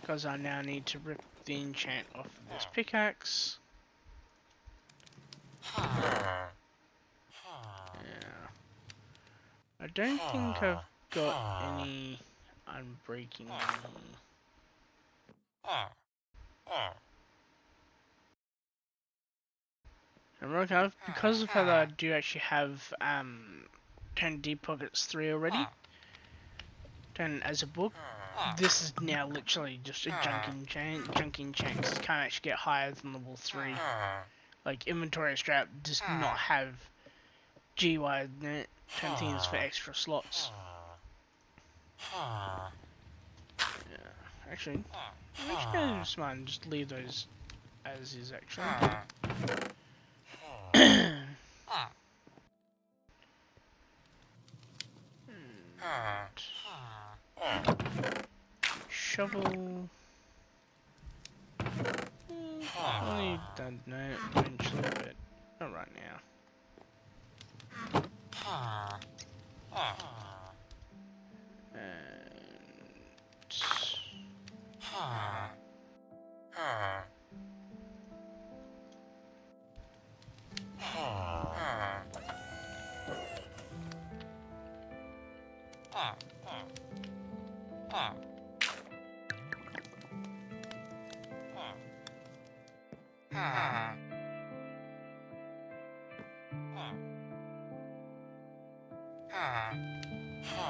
Because I now need to rip the enchant off of this pickaxe. Yeah. I don't think I've got any unbreaking in here. And because of how that I do actually have 10 Deep Pockets 3 already, 10 as a book, this is now literally just a junk enchant, because it can't actually get higher than level 3. Like, inventory strap does not have GY in it, 10 things for extra slots. Yeah, actually, I'm just smart and just leave those as is actually. Shovel. I'll need that eventually, but not right now.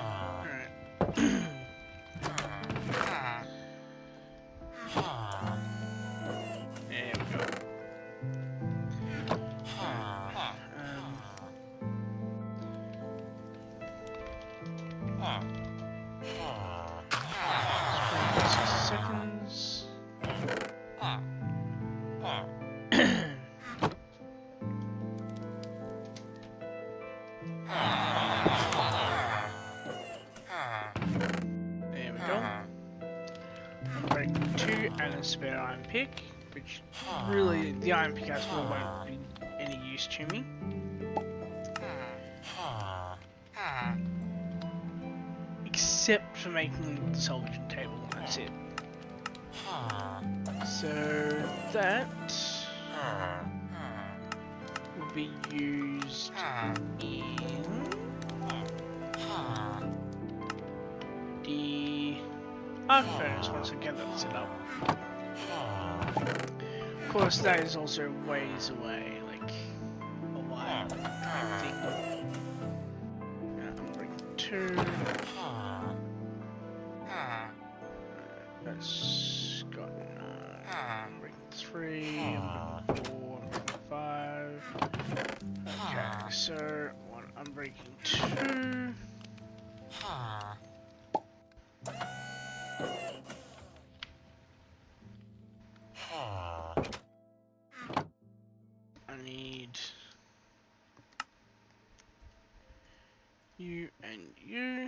Alright. There we go. 6 seconds. There we go. I'm breaking 2 and a spare iron pick, which really the iron pickaxe won't be any use to me. Except for making the salvaging table, that's it. So that will be used in the arc furnace once I get that set up. Of course, that is also ways away, like a while type thing. I'm breaking 2. That's got 9. I'm breaking 3. I'm breaking 4. I'm breaking 5. Okay, so I'm breaking 2. I need you and you.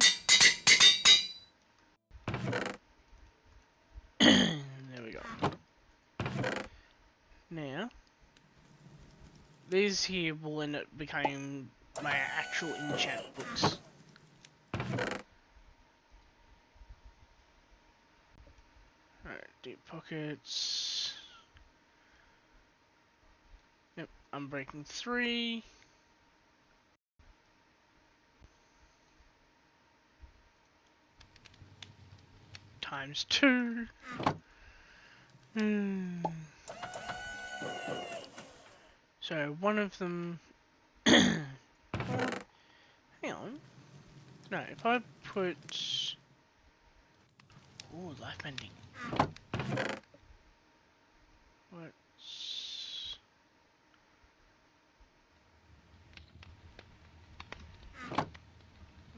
There we go. Now, these here will end up becoming my actual enchant books. Alright, deep pockets. Yep, I'm breaking 3. Times 2. So one of them. Hang on. No, if I put. Ooh, life ending. What's.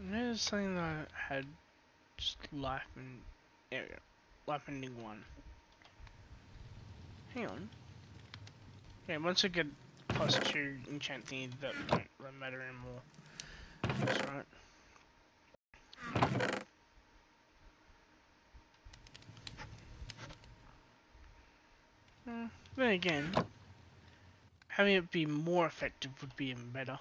There's something that had just life and. There we go. Life ending 1. Hang on. Yeah, once I get +2 enchant thingy, that won't really matter anymore. That's right. Then again, having it be more effective would be even better.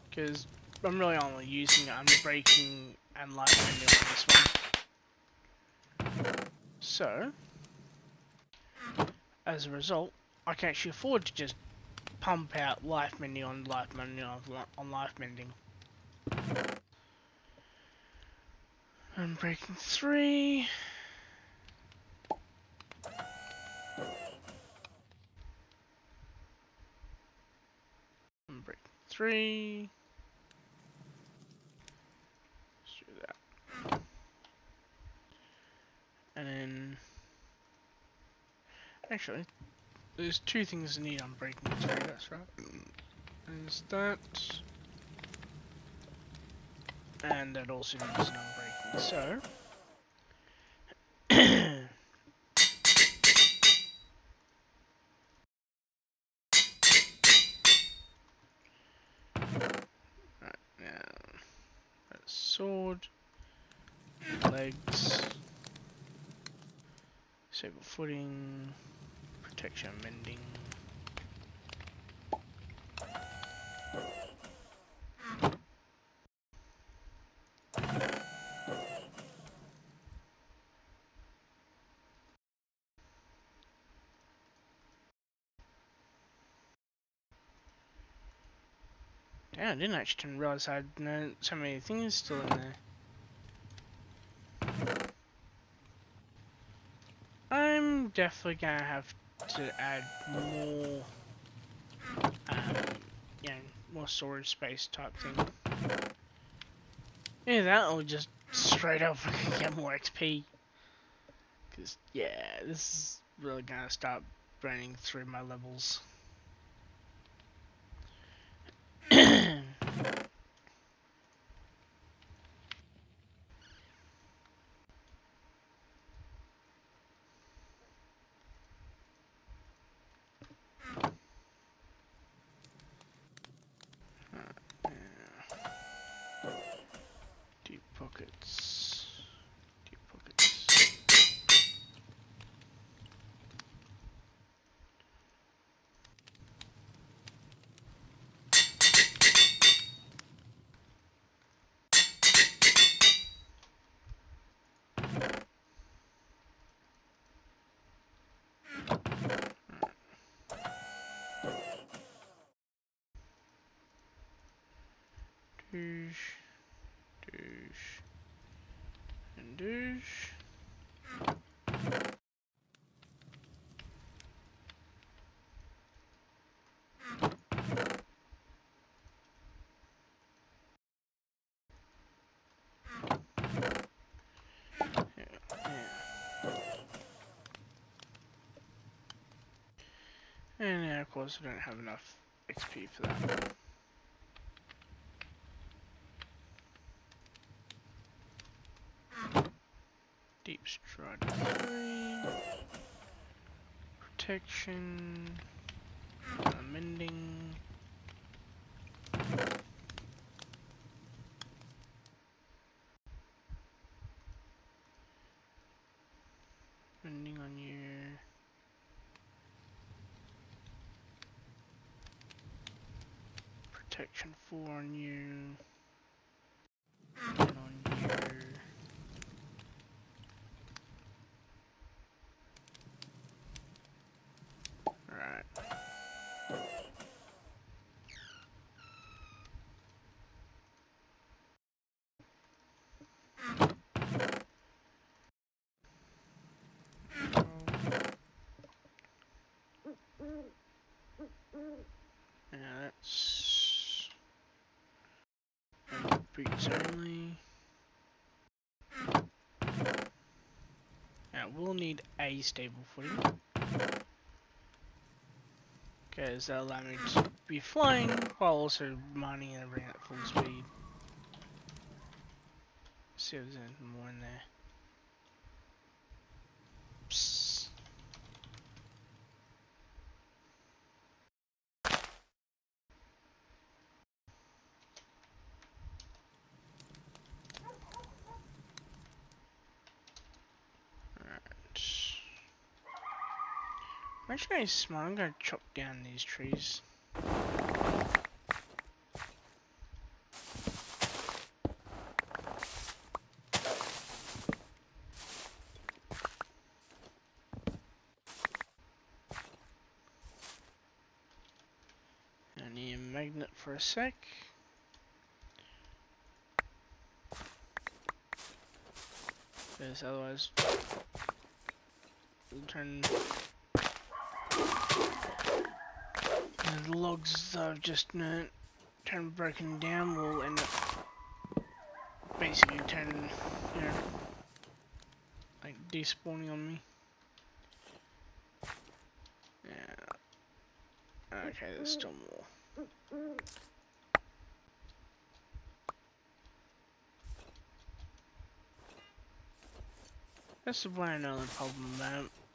Because I'm really only using unbreaking and life ending on this one. So, as a result, I can actually afford to just pump out life mending on life mending on life mending. I'm breaking 3. I'm breaking 3. Let's do that. And then, actually, there's 2 things I need. I'm breaking 3. That's right. There's that. And that also needs an unbreaking. So, right now, that's sword, legs, stable footing, protection, mending. Damn, I didn't actually realize I had so many things still in there. I'm definitely gonna have to add more, you know, more storage space type thing. Yeah, that'll just straight up get more XP. Cause yeah, this is really gonna start burning through my levels. Douche, douche, and douche. And now, of course, I don't have enough XP for that. Deep stride 3. Protection. Mending. Mending on you. Protection 4 on you. And on you. Right. Now that's boots only. Now we'll need a stable footing, because that'll allow me to be flying while also mining and everything at full speed. See if there's anything more in there. Psst. Alright. I'm actually going smart. I'm going to chop down these trees. I need a magnet for a sec. Because otherwise it'll turn the logs that I've just turned broken down will end up basically turning, you know, like despawning on me. Yeah. Okay, there's still more. That's the one and only problem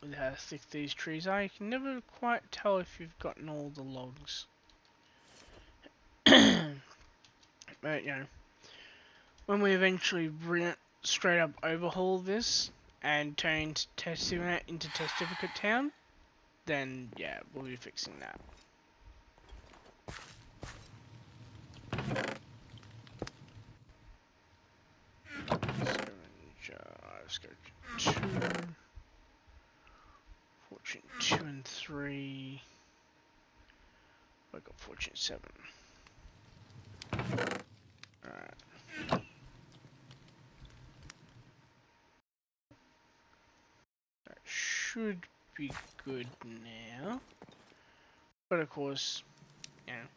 with how thick these trees are. You can never quite tell if you've gotten all the logs. But, you know, when we eventually straight up overhaul this and turn Testificate into Testificate Town, then, yeah, we'll be fixing that. Let's go 2. Fortune 2 and 3. I got Fortune 7. Alright. That should be good now. But of course, you know,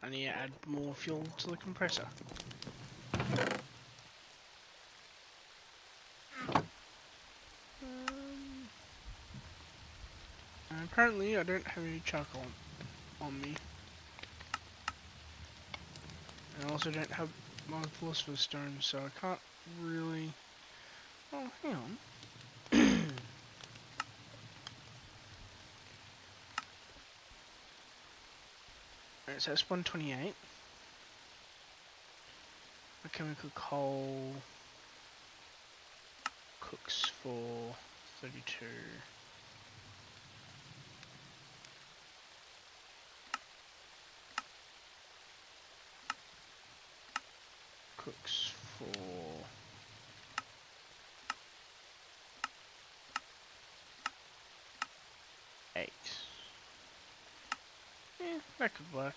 I need to add more fuel to the compressor. Apparently I don't have any charcoal on me. And I also don't have my philosopher's stone, so I can't really... Oh, hang on. Alright, so that's 128. My chemical coal cooks for 32. Cooks for 8. Yeah, that could work.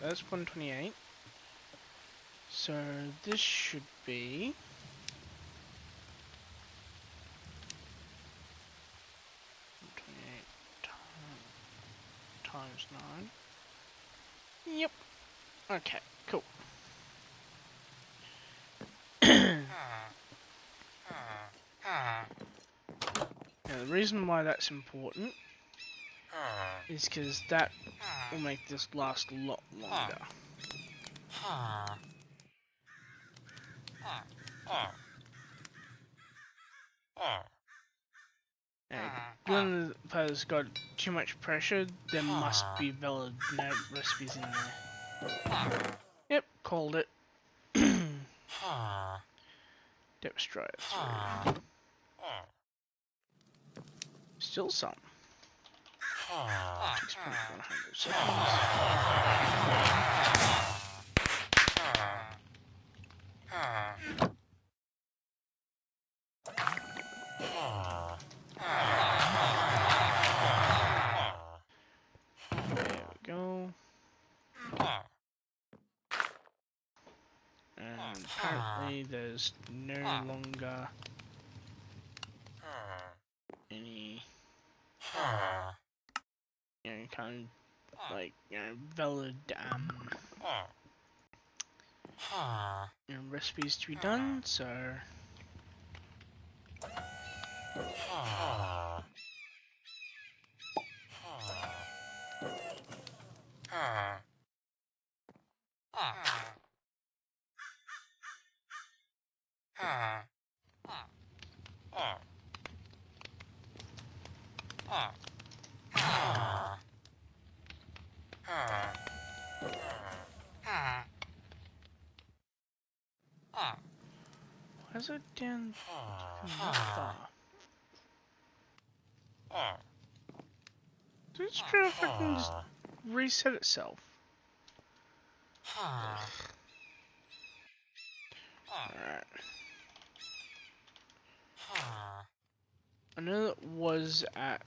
that's 128. So this should be 128 times 9. Yep. Okay, cool. Now the reason why that's important is because that will make this last a lot longer. Given the player's got too much pressure, there must be valid recipes in there. Yep, called it. Depth Strider 3. Still some. 6.100 seconds. There we go. And apparently there's no longer any, kind of like, valid, recipes to be done, so. Why is it down that far? Did it try to fucking just reset itself? Alright. I know that was at...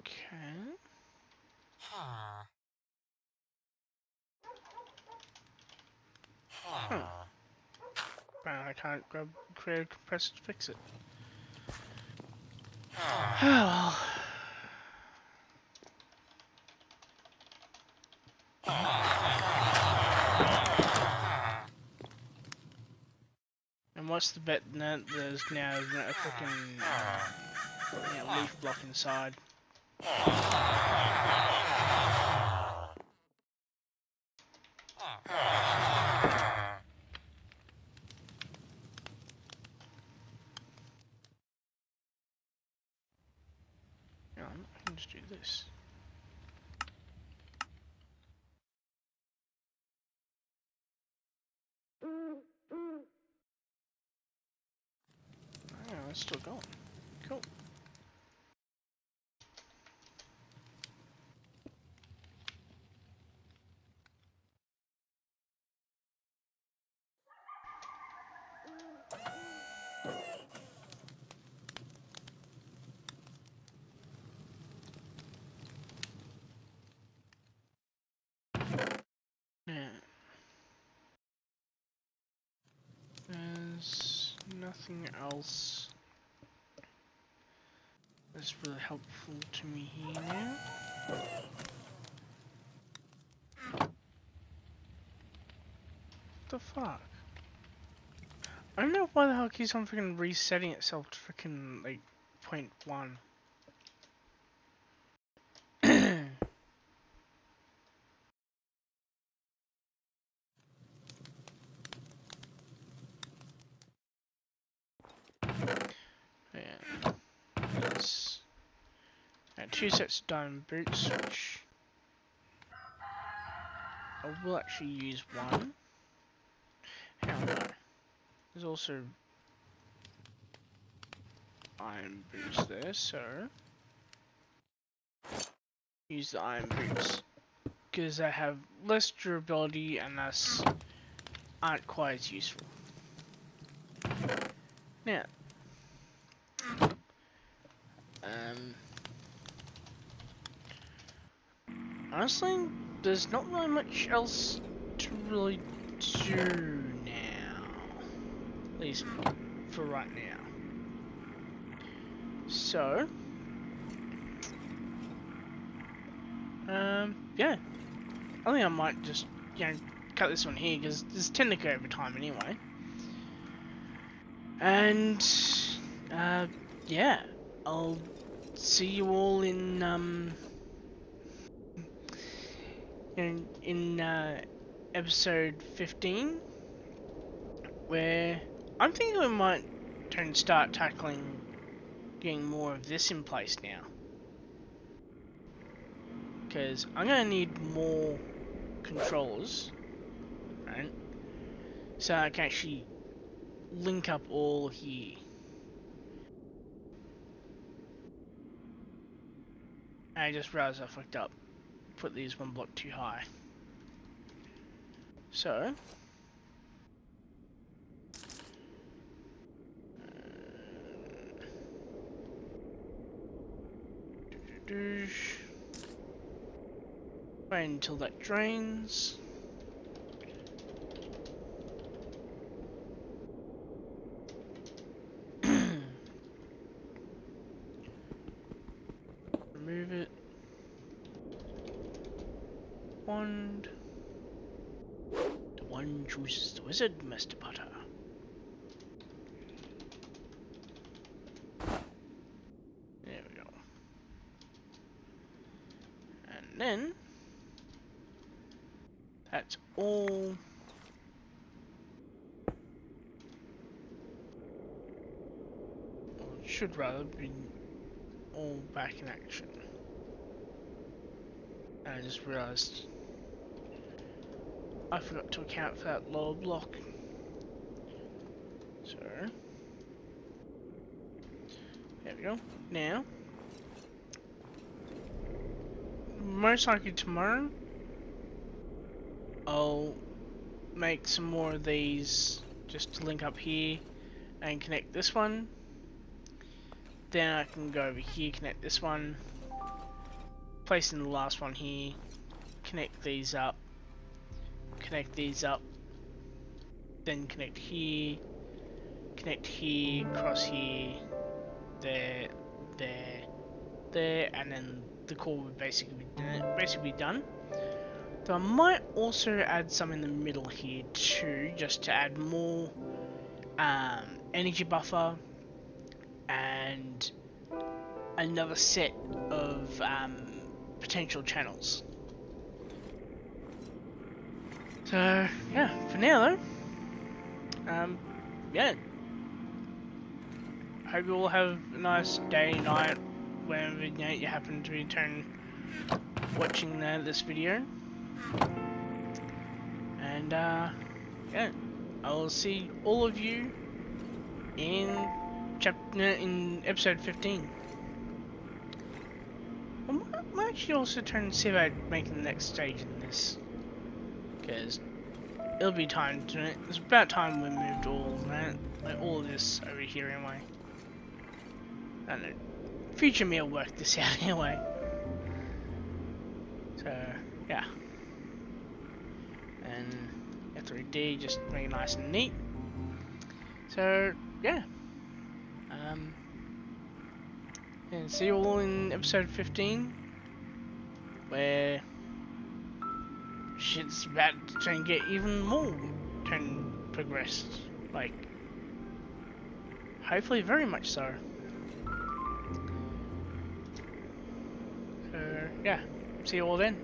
Okay. Huh. Apparently I can't grab creative compressor to fix it. Oh. And what's the bet that there's now a fucking leaf block inside? I can just do this. Oh, it's still going. Cool. Yeah. There's nothing else that's really helpful to me here now. What the fuck? I don't know why the hell it keeps on freaking resetting itself to freaking like 0.1. Yeah. It's 2 sets of diamond boots, which I will actually use one. Hell no. There's also iron boots there, so use the iron boots because they have less durability and thus aren't quite as useful. Now, honestly, there's not really much else to really do now. At least for right now. So, yeah. I think I might just, cut this one here, because this tend to go over time anyway. And, yeah. I'll see you all in episode 15, where I'm thinking we might start tackling getting more of this in place now, because I'm gonna need more controllers, right? So I can actually link up all here. I just realized I fucked up. Put these one block too high. So, wait until that drains. Remove it. Wand. The one chooses the wizard, Mr. Potter. There we go. And then that's all. Or it should rather be all back in action. And I just realized I forgot to account for that lower block. So there we go. Now, most likely tomorrow, I'll make some more of these just to link up here and connect this one. Then I can go over here, connect this one, place in the last one here, connect these up, then connect here, cross here, there, and then the core would basically be done. So I might also add some in the middle here too, just to add more energy buffer and another set of potential channels. So yeah, for now though, yeah. Hope you all have a nice day, night, whenever you happen to return watching this video. And yeah, I'll see all of you in episode 15. I might actually also turn and see about making the next stage in this, because it'll be time to. It's about time we moved all of this over here anyway. I don't know. Future me will work this out anyway. So yeah. And F3D, just make it nice and neat. So yeah. And see you all in episode 15, where shit's about to try and get even more progressed. Like, hopefully very much so. So yeah, see you all then.